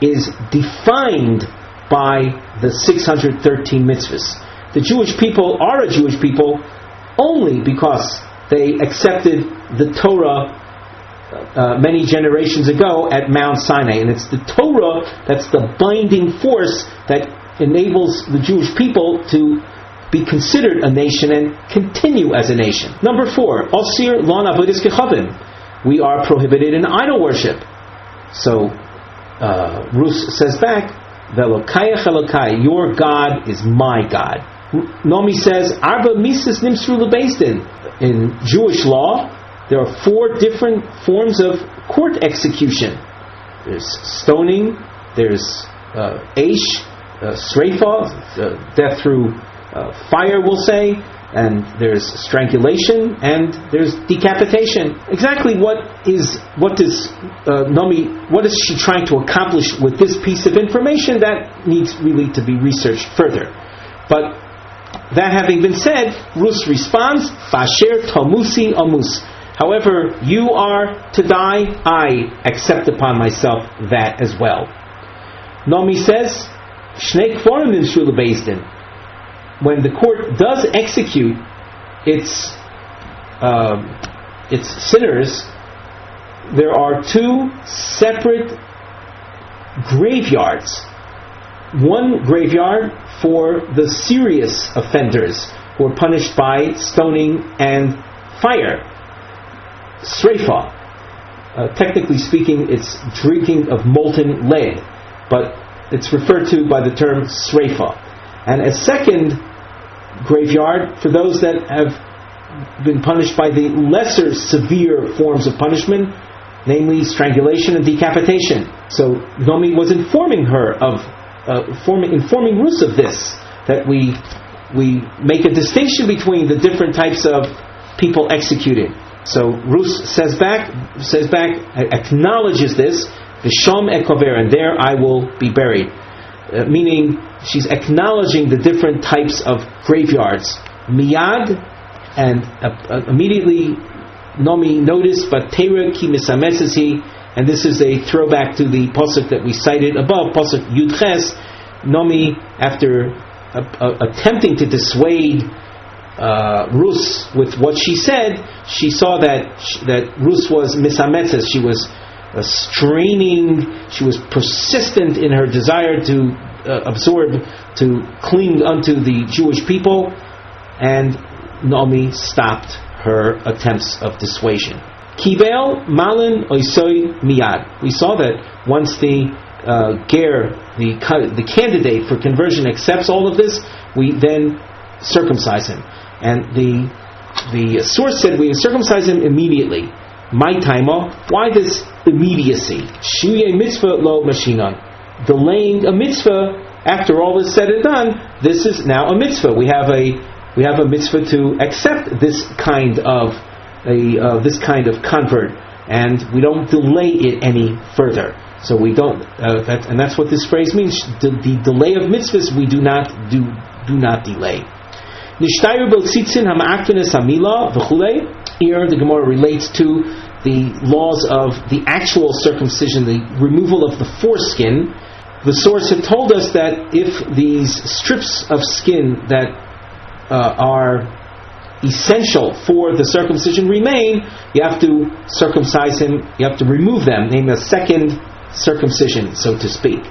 is defined by the 613 mitzvahs. The Jewish people are a Jewish people only because they accepted the Torah many generations ago at Mount Sinai. And it's the Torah that's the binding force that enables the Jewish people to be considered a nation and continue as a nation. Number 4, Osir Lon Avodas Kechavim. We are prohibited in idol worship. So Ruth says back, Velokayach Elokai, your God is my God. Nomi says, Arba Mises Nimsru Lebeisdin. In Jewish law, there are 4 different forms of court execution. There's stoning, there's Aish, Sreifa, death through fire, we'll say, and there's strangulation, and there's decapitation. Exactly what is she trying to accomplish with this piece of information? That needs really to be researched further. But that having been said, Ruth responds, Fasher Tomusi Amus. However you are to die, I accept upon myself that as well. Nomi says, Shnei Kvorim Nimsru Lebeisdin. When the court does execute its sinners, there are 2 separate graveyards. One graveyard for the serious offenders who are punished by stoning and fire. Sreifa. Technically speaking, it's drinking of molten lead, but it's referred to by the term Sreifa. And a second graveyard for those that have been punished by the lesser severe forms of punishment, namely strangulation and decapitation. So Nomi was informing her of informing Ruth of this, that we make a distinction between the different types of people executed. So Ruth says back, acknowledges this, V'sham ekover, and there I will be buried. Meaning, she's acknowledging the different types of graveyards. Miyad, and immediately Nomi noticed, but Teira ki misamesesi, and this is a throwback to the pasuk that we cited above, pasuk Yudches. Nomi, after attempting to dissuade Ruth with what she said, she saw that Ruth was misametzes. She was straining. She was persistent in her desire to to cling unto the Jewish people, and Naomi stopped her attempts of dissuasion. Kibel malin oisoi miyad. We saw that once the ger, the candidate for conversion, accepts all of this, we then circumcise him. And the source said we circumcise him immediately. My taima. Why this immediacy? Shuye mitzvah lo mashinan. Delaying a mitzvah after all is said and done. This is now a mitzvah. We have a mitzvah to accept this kind of convert, and we don't delay it any further. So we don't, and that's what this phrase means. The delay of mitzvahs we do not delay. Here the Gemara relates to the laws of the actual circumcision, the removal of the foreskin. The source had told us that if these strips of skin that are essential for the circumcision remain, you have to circumcise him, you have to remove them, namely a second circumcision, so to speak.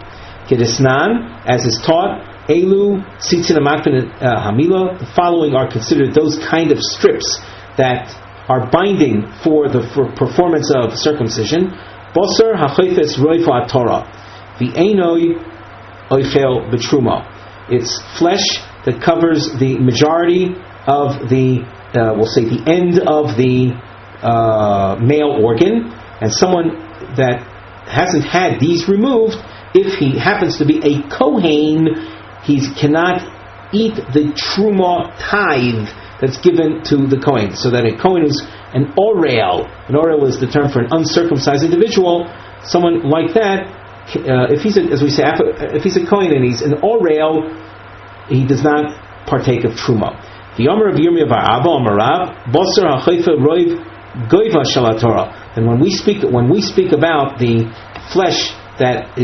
Kedesnan, as is taught, Elu tzitzin hamila, the following are considered those kind of strips that are binding for performance of circumcision. Boser hachayfes roifa torah, the enoi oichel betruma. It's flesh that covers the majority of the, we'll say the end of the male organ, and someone that hasn't had these removed, if he happens to be a kohen, he cannot eat the truma tithe that's given to the kohen. So that a kohen who's an orel. An orel is the term for an uncircumcised individual. Someone like that, if he's a Kohen and he's an orel, he does not partake of truma. The Omer of Yirmiyah bar Abba Amarav Boser HaChayfa Roiv Goiva Shalatorah. And when we speak about the flesh that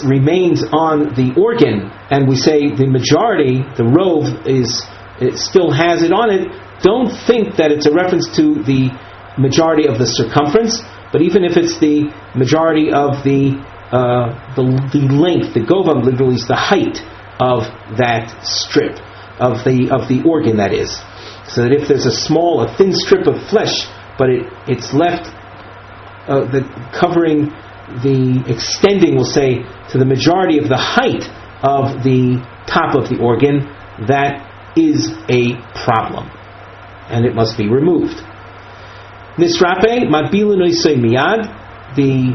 remains on the organ, and we say the majority, the rove it still has it on it, don't think that it's a reference to the majority of the circumference, but even if it's the majority of the length, the govam literally is the height of that strip of the organ, that is. So that if there's a thin strip of flesh, but it's left extending, we'll say, to the majority of the height of the top of the organ, that is a problem, and it must be removed. Nisrape Mabilu Noisei Miyad. The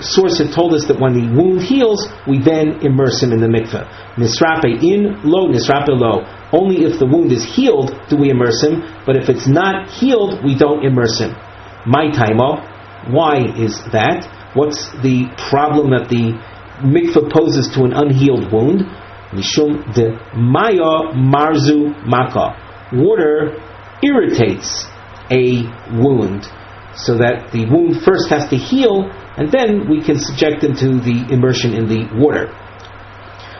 source had told us that when the wound heals, we then immerse him in the mikveh. Nisrape in lo, nisrape lo. Only if the wound is healed do we immerse him, but if it's not healed, we don't immerse him. My taimo. Why is that? What's the problem that the mikveh poses to an unhealed wound? Mishum de maya marzu maka. Water irritates a wound, so that the wound first has to heal, and then we can subject him to the immersion in the water.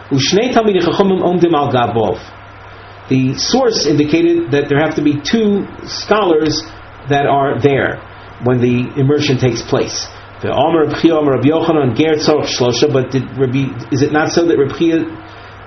Ushnei talmidei chachamim omdim al gabov. The source indicated that there have to be two scholars that are there when the immersion takes place. The Omer of Chia, Omer of Yochanan, Ger Tzorach Shlosha. But is it not so that Reb Chia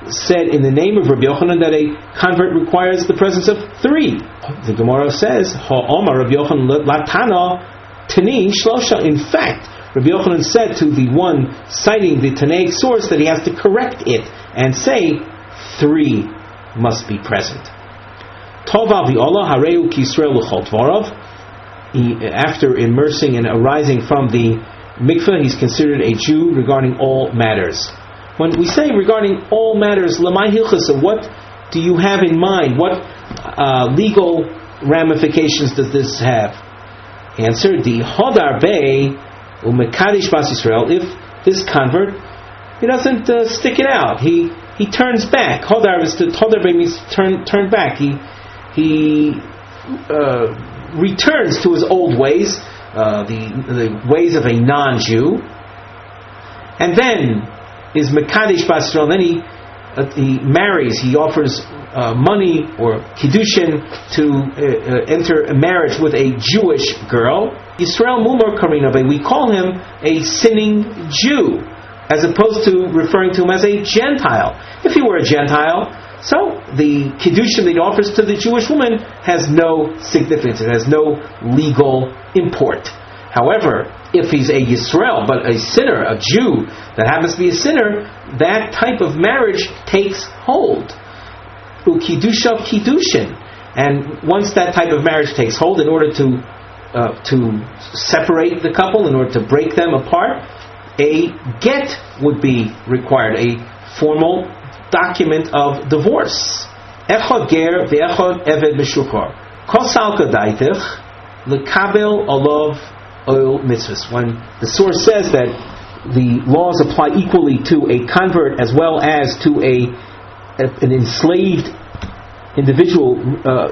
said in the name of Rabbi Yochanan that a convert requires the presence of three? The Gemara says, Ha'omar Rabbi Yochanan latana tani shlosha. In fact, Rabbi Yochanan said to the one citing the Tanaic source that he has to correct it and say three must be present. Tova v'olah hareu kisrael l'chol dvarav. After immersing and arising from the mikveh, he's considered a Jew regarding all matters. When we say regarding all matters, lamai hilchasa, what do you have in mind? What legal ramifications does this have? Answer: the hodar bei umekadish bas Yisrael. If this convert, he doesn't stick it out, he turns back. Hodar bei means turn back. He returns to his old ways, the ways of a non-Jew, and then is Mekadesh Bas Yisrael. Then he marries, he offers money or kiddushin to enter a marriage with a Jewish girl. Yisrael Mumar Karinabe, we call him a sinning Jew, as opposed to referring to him as a Gentile. If he were a Gentile, so the kiddushin that he offers to the Jewish woman has no significance, it has no legal import. However, if he's a Yisrael, but a sinner, a Jew that happens to be a sinner, that type of marriage takes hold. Ukidusha kiddushin. And once that type of marriage takes hold, in order to separate the couple, in order to break them apart, a get would be required, a formal document of divorce. Echad ger ve'echad eved meshukar. Kosal kadaitich lekabel olav oil mitzvahs. When the source says that the laws apply equally to a convert as well as to an enslaved individual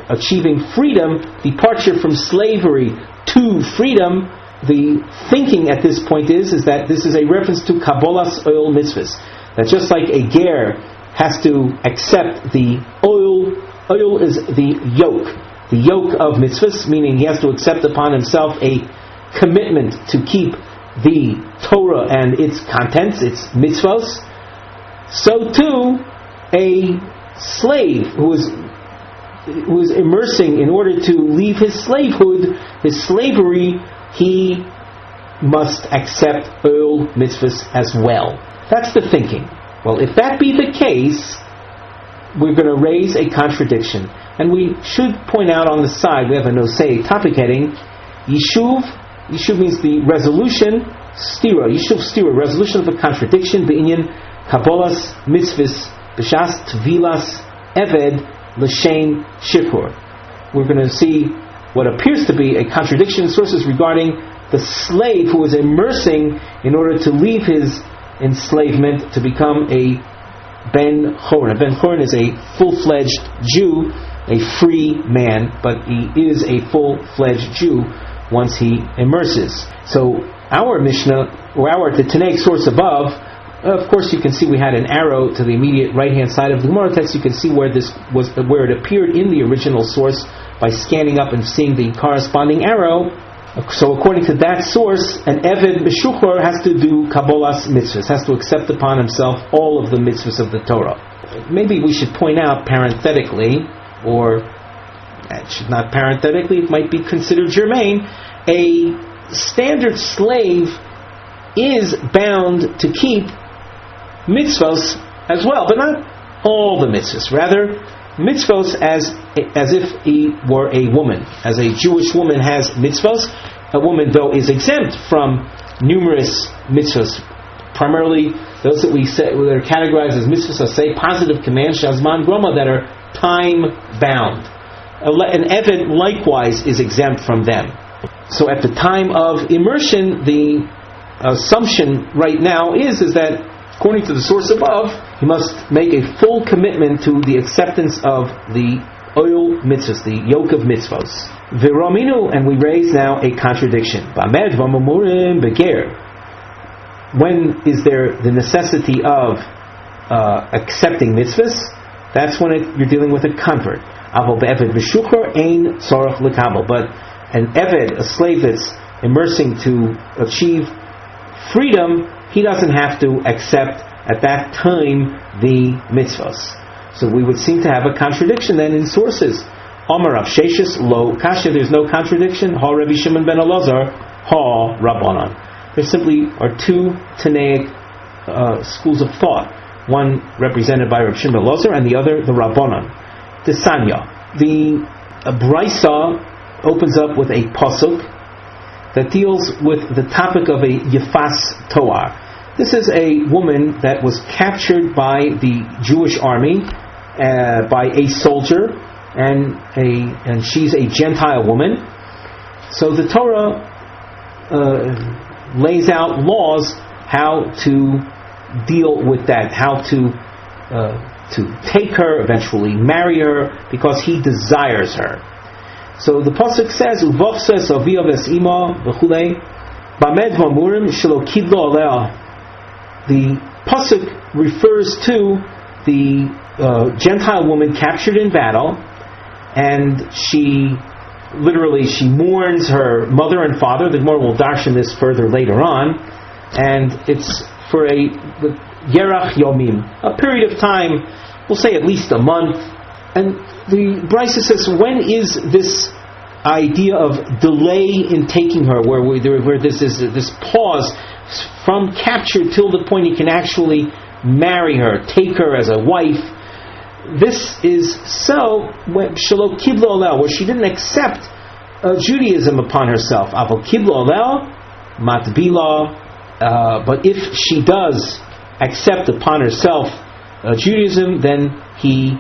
achieving freedom, departure from slavery to freedom, the thinking at this point is that this is a reference to Kabbalas oil mitzvahs. That just like a ger has to accept the oil is the yoke of mitzvahs, meaning he has to accept upon himself a commitment to keep the Torah and its contents, its mitzvahs. So too, a slave who is immersing in order to leave his slavehood, his slavery, he must accept oil mitzvahs as well. That's the thinking. Well, if that be the case, we're going to raise a contradiction. And we should point out on the side, we have a nosei topic heading, Yishuv. Yishuv means the resolution, stira. Yishuv stira, resolution of a contradiction, be'inyan, Kabbalas, mitzvahs, b'shas, tvilas, eved, l'shem, shikur. We're going to see what appears to be a contradiction in sources regarding the slave who is immersing in order to leave his enslavement to become a Ben Chorin. A Ben Chorin is a full-fledged Jew, a free man, but he is a full-fledged Jew once he immerses. So our Mishnah, or the Tanaic source above, of course you can see we had an arrow to the immediate right-hand side of the Gemara text. You can see where it appeared in the original source by scanning up and seeing the corresponding arrow. So according to that source, an Eved Meshuchor has to do Kabbalas mitzvahs, has to accept upon himself all of the mitzvahs of the Torah. Maybe we should point out parenthetically, or not parenthetically, it might be considered germane, a standard slave is bound to keep mitzvahs as well, but not all the mitzvahs. Rather, mitzvahs as if he were a woman. As a Jewish woman has mitzvahs, a woman, though, is exempt from numerous mitzvahs. Primarily, those that that are categorized as mitzvahs, say positive commands, shazman groma, that are time-bound. An Eved, likewise, is exempt from them. So at the time of immersion, the assumption right now is that, according to the source above, he must make a full commitment to the acceptance of the oil mitzvahs, the yoke of mitzvahs. V'raminu, and we raise now a contradiction. B'amed v'mamurim beger. When is there the necessity of accepting mitzvahs? That's when you're dealing with a convert. Avo be'eved v'shukor ein tzorach l'kabel. But an eved, a slave that's immersing to achieve freedom, he doesn't have to accept at that time the mitzvahs. So we would seem to have a contradiction then in sources. Amar Rav Sheshis lo kasha, there's no contradiction. Ha Rabbi Shimon ben Elazar, ha Rabbanan. There simply are two Tanaic schools of thought. One represented by Rabbi Shimon ben Elazar and the other the Rabbanan. The Sanya. The Brisa opens up with a pasuk that deals with the topic of a Yefas Toar. This is a woman that was captured by the Jewish army, by a soldier, and she's a Gentile woman. So the Torah lays out laws how to deal with that, how to take her, eventually marry her, because he desires her. So the pasuk says, "Uvavses avia ves'ima v'chulei b'amed v'amurim shelo kidlo alea." The pasuk refers to the Gentile woman captured in battle, and she mourns her mother and father. The Gemara will darshan this further later on, and it's for a yerach yomim, a period of time, we'll say at least a month. And the Brisa says, when is this idea of delay in taking her, where there's this pause from capture till the point he can actually marry her, take her as a wife? This is so when Shelo Kiblo Alel, where she didn't accept Judaism upon herself. Aval Kiblo Alel, Matbila, but if she does accept upon herself Judaism, then he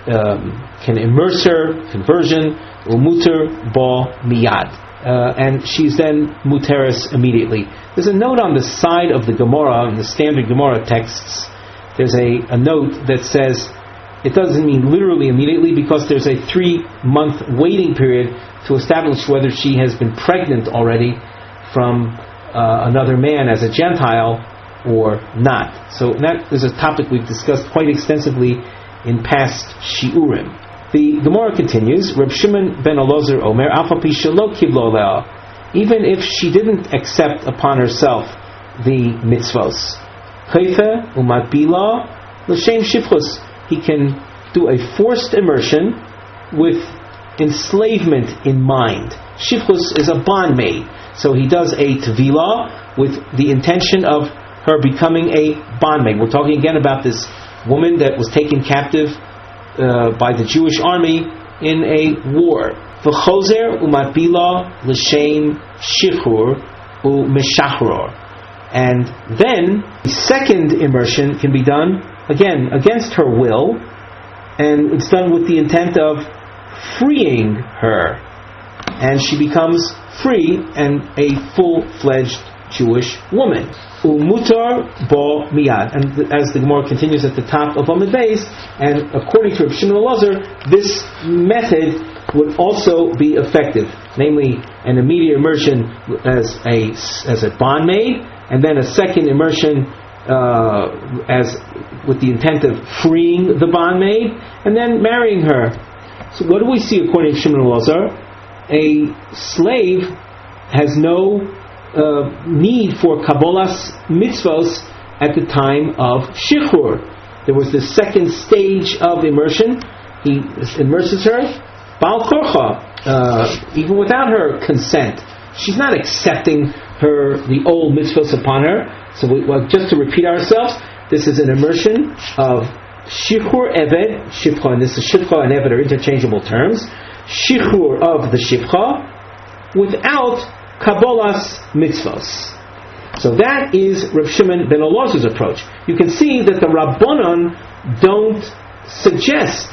can immerse her, conversion, umuter ba miyad, and she's then muteris immediately. There's a note on the side of the Gemara, in the standard Gemara texts, there's a note that says it doesn't mean literally immediately, because there's a 3-month waiting period to establish whether she has been pregnant already from another man as a Gentile or not. So that is a topic we've discussed quite extensively in past shiurim. The Gemara continues, Reb Shimon ben Elazar Omer, Afa pi shelo kiblo alea, even if she didn't accept upon herself the mitzvos, chayfe umatbila l'shem shifchus, he can do a forced immersion with enslavement in mind. Shifchus is a bondmaid, so he does a tevilah with the intention of her becoming a bondmaid. We're talking again about this woman that was taken captive by the Jewish army in a war. V'chozer umatbila l'shem shifur u'meshachror. And then the second immersion can be done again against her will, and it's done with the intent of freeing her. and she becomes free and a full-fledged Jewish woman. Umutar bo miyad. And as the Gemara continues at the top of Amud Beis, and according to Rav Shimon Elazar, this method would also be effective, namely an immediate immersion as a bondmaid, and then a second immersion as with the intent of freeing the bondmaid, and then marrying her. So what do we see according to Shimon Elazar? A slave has no need for Kabbalas mitzvos at the time of Shichur. There was the second stage of immersion. He immerses her, Baal Korcha, even without her consent. She's not accepting the old mitzvos upon her. So just to repeat ourselves, this is an immersion of Shichur Eved, Shifcha, and this is Shifcha and Eved are interchangeable terms. Shichur of the Shifcha without Kabbalas mitzvos. So that is Rav Shimon ben Elazar's approach. You can see that the Rabbanon don't suggest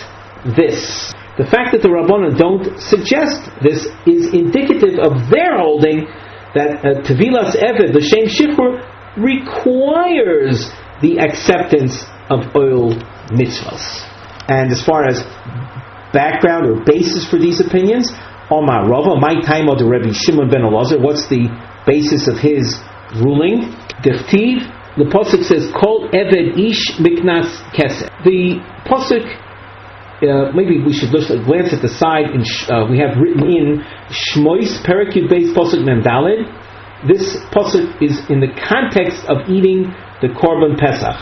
this. The fact that the Rabbanon don't suggest this is indicative of their holding that Tevilas Eved, the Shem Shichur, requires the acceptance of oil mitzvos. And as far as background or basis for these opinions, Omar Rava, my time of the Rebbe Shimon ben Elazar, what's the basis of his ruling? Dichtiv, the pasuk says, Kol Eved Ish Miknas Kesef. The pasuk, maybe we should glance at the side. We have written in Shmois Perek Yud Beis pasuk Mem Daled. This pasuk is in the context of eating the Korban Pesach,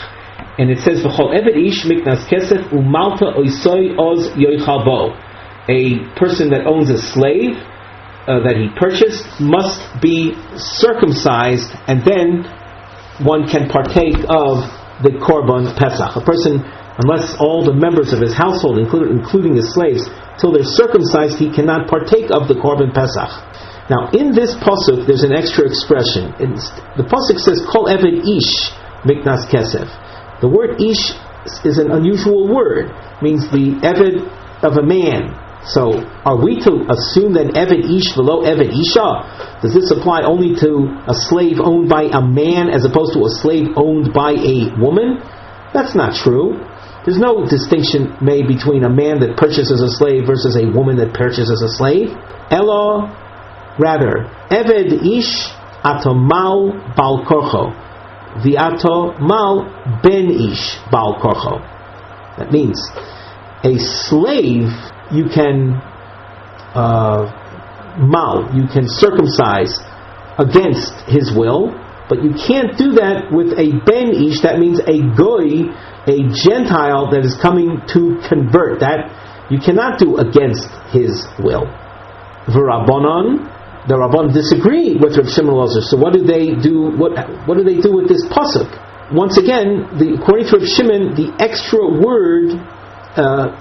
and it says, "V'chol Eved Ish Miknas Kesef Umalta Oisoi Oz Yoichal Bo." A person that owns a slave that he purchased must be circumcised, and then one can partake of the Korban Pesach. A person, unless all the members of his household, including his slaves, till they're circumcised, he cannot partake of the Korban Pesach. Now, in this pasuk, there's an extra expression. The pasuk says, "Kol Eved Ish Miknas Kesef." The word Ish is an unusual word. It means the Eved of a man. So, are we to assume that Eved Ish v'lo Eved Isha? Does this apply only to a slave owned by a man as opposed to a slave owned by a woman? That's not true. There's no distinction made between a man that purchases a slave versus a woman that purchases a slave. Elo, rather, Eved Ish ato mal bal korcho, v'ato mal ben Ish bal korcho. That means a slave you can you can circumcise against his will, but you can't do that with a ben ish. That means a goy, a Gentile that is coming to convert. That you cannot do against his will. V'Rabbanon, the Rabbanon disagree with Rav Shimon Elazar. So what do they do? What do they do with this pasuk? Once again, according to Rav Shimon, the extra word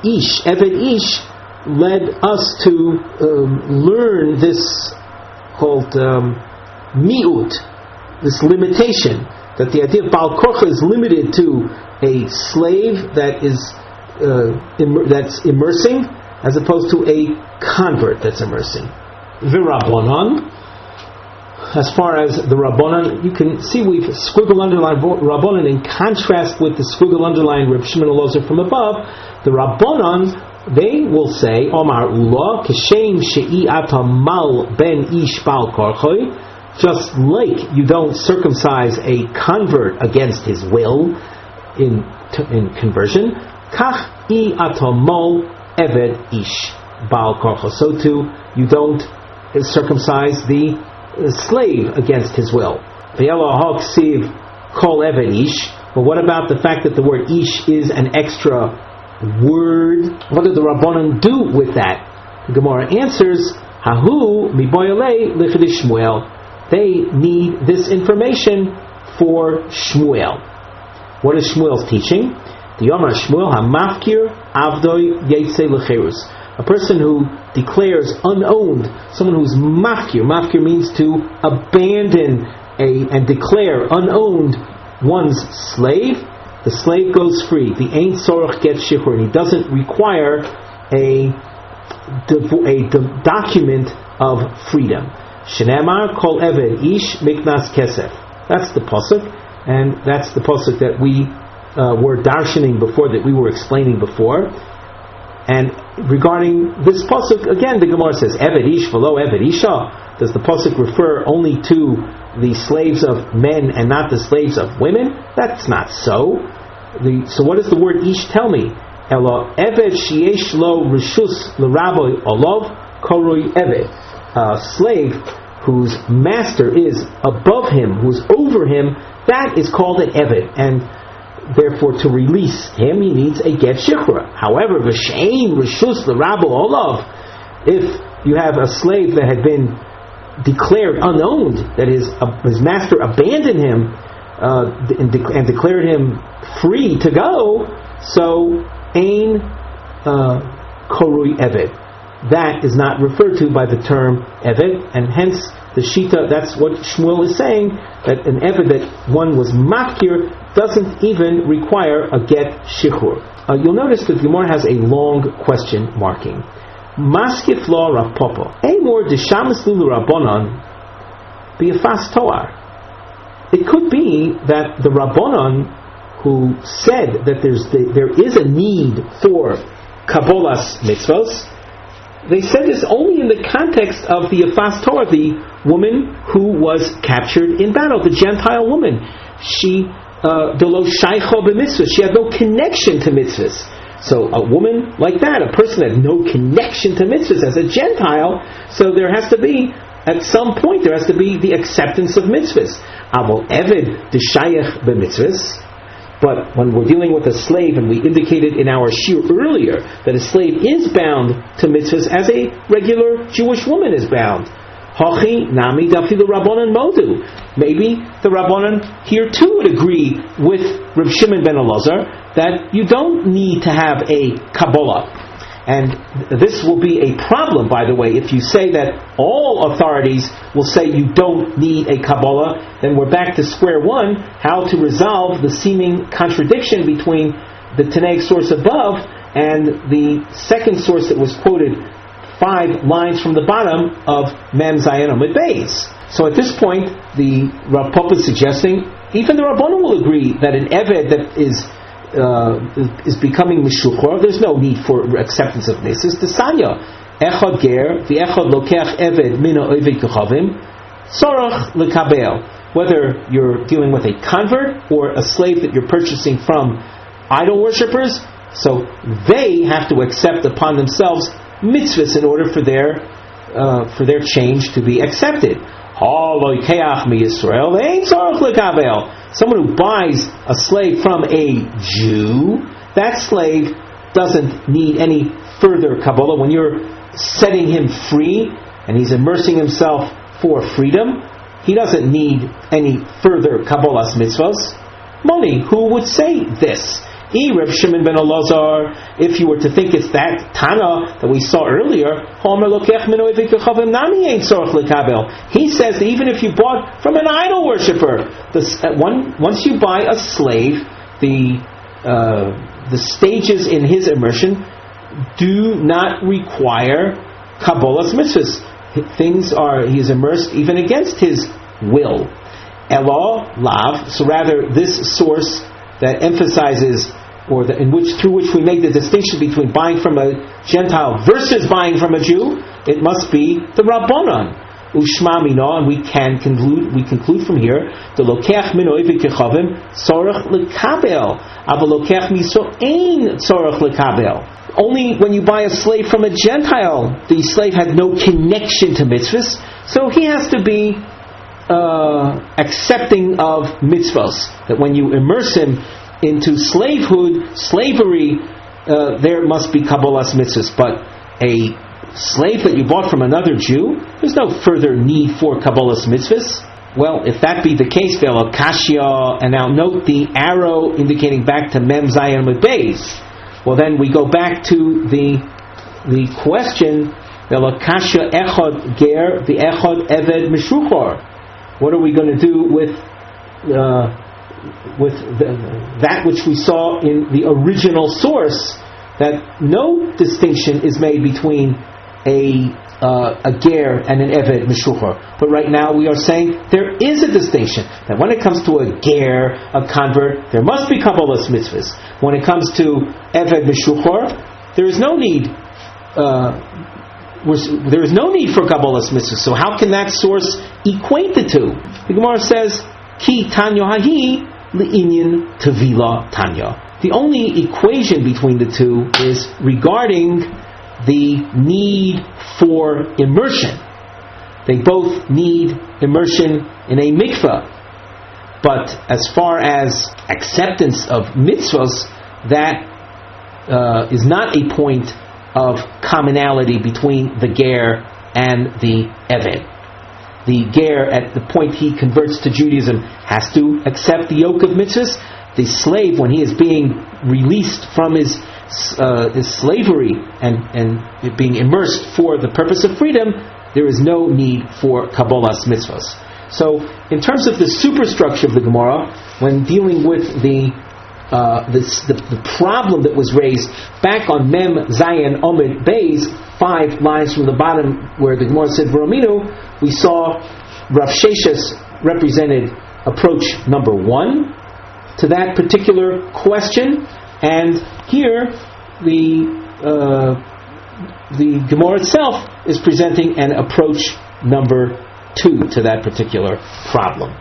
ish, Eved Ish, led us to learn this called mi'ut, this limitation, that the idea of Baal Korcha is limited to a slave that is that's immersing, as opposed to a convert that's immersing. V'Rabbanon, as far as the Rabbanon, you can see we've squiggle underlined Rabbanon in contrast with the squiggle underlined Reb Shimon Elazar from above. The Rabbanon, they will say, Omar Ula, Keshem She'i Ata Mal Ben Ish Bal Korchoi, just like you don't circumcise a convert against his will in conversion, Kach I Ata Mal Eved Ish Bal Korcho, so too you don't circumcise the slave against his will. V'yelo ha'ksiv kol eved ish. But what about the fact that the word ish is an extra word? What did the Rabbanon do with that? The Gemara answers, Hahu miboyalei lichadish Shmuel. They need this information for Shmuel. What is Shmuel's teaching? The Yomar Shmuel hamafkir avdoi yetze lecherus. A person who declares unowned, someone who's mafkir. Mafkir means to abandon and declare unowned one's slave. The slave goes free. The Ein Sorach gets shifur, and he doesn't require a document of freedom. Shenemar kol eved ish miknas kesef. That's the pasuk, and that's the pasuk that we were darshaning before, that we were explaining before. And regarding this pasuk, again, the Gemara says, Eved ish v'lo eved isha. Does the pasuk refer only to the slaves of men and not the slaves of women? That's not so. So what does the word ish tell me? Elo eved sheyesh lo rishus l'raboy olov koroi eved. A slave whose master is above him, who's over him, that is called an eved. And therefore, to release him, he needs a get shikra. However, v'shein rishus l'rabo olav, if you have a slave that had been declared unowned, that his master abandoned him and declared him free to go, so ein korui eved. That is not referred to by the term eved, and hence the Shlita, that's what Shmuel is saying, that an eved that one was makir doesn't even require a get shichur. You'll notice that the Gemara has a long question marking. Maskif lo Rav Papa. Amor deshamas lulu rabbanon be a fast toar. It could be that the rabbanon who said that there is a need for kabbalas mitzvos, they said this only in the context of the Yefas Torah, the woman who was captured in battle, the Gentile woman. She delo shaycho b'mitzvahs. She had no connection to mitzvahs. So a woman like that, a person that had no connection to mitzvahs as a Gentile, so there has to be, at some point, there has to be the acceptance of mitzvahs. Avol eved d'shayach b'mitzvahs. But when we're dealing with a slave, and we indicated in our shir earlier that a slave is bound to mitzvahs as a regular Jewish woman is bound. Hachi nami dafilu rabbanan modu. Maybe the rabbanan here too would agree with Reb Shimon ben Elazar that you don't need to have a kabbalah. And this will be a problem, by the way, if you say that all authorities will say you don't need a Kabbalah, then we're back to square one, how to resolve the seeming contradiction between the Tanaic source above and the second source that was quoted 5 lines from the bottom of Mem Zayin Amud Beis. So at this point, the Rav Papa is suggesting, even the Rabbanan will agree that an Eved that is becoming mishuchor, there's no need for acceptance of mitzvahs. The Sanya, echad ger, the echad lokech eved mina oved kechavim, sorach lekabel. Whether you're dealing with a convert or a slave that you're purchasing from idol worshippers, so they have to accept upon themselves mitzvahs in order for their change to be accepted. Someone who buys a slave from a Jew, that slave doesn't need any further Kabbalah. When you're setting him free and he's immersing himself for freedom, he doesn't need any further Kabbalah's mitzvahs. Moni, who would say this? Reb Shimon ben Elazar, if you were to think it's that Tana that we saw earlier, he says that even if you bought from an idol worshipper, once you buy a slave, the stages in his immersion do not require Kabbalah's mitzvahs. He is immersed even against his will. Elo lav, so rather this source that emphasizes, or through which we make the distinction between buying from a Gentile versus buying from a Jew, it must be the Rabbanon. Ushma mino, and we conclude from here, the lokech min oivik kechavim tzorach lekabel, aval lokech miso ein tzorach lekabel. Only when you buy a slave from a Gentile, the slave had no connection to mitzvahs, so he has to be accepting of mitzvahs. That when you immerse him into slavery, there must be Kabbalah's mitzvahs. But a slave that you bought from another Jew, there's no further need for Kabbalah's mitzvahs. Well, if that be the case, Velo Kashya, and now note the arrow indicating back to Mem Zayin Amud Beis. Well, then we go back to the question, Velo Kashya echad ger, the echad eved mishruchor. What are we going to do with that which we saw in the original source, that no distinction is made between a ger and an eved meshuchar. But right now we are saying there is a distinction, that when it comes to a ger, a convert, there must be kabbalas mitzvahs. When it comes to eved meshuchar, there is no need for kabbalas mitzvahs. So how can that source equate the two? The Gemara says, ki tanya hahi li'inyan tevila tanya. The only equation between the two is regarding the need for immersion. They both need immersion in a mikveh. But as far as acceptance of mitzvahs, that is not a point of commonality between the ger and the eved. The ger, at the point he converts to Judaism, has to accept the yoke of mitzvahs. The slave, when he is being released from his slavery and being immersed for the purpose of freedom, there is no need for kabbalas mitzvahs. So, in terms of the superstructure of the Gemara, when dealing with the problem that was raised back on Mem Zayin Omid Beis, 5 lines from the bottom, where the Gemara said V'raminu, we saw Rav Sheshes represented approach number 1 to that particular question, and here the Gemara itself is presenting an approach number 2 to that particular problem.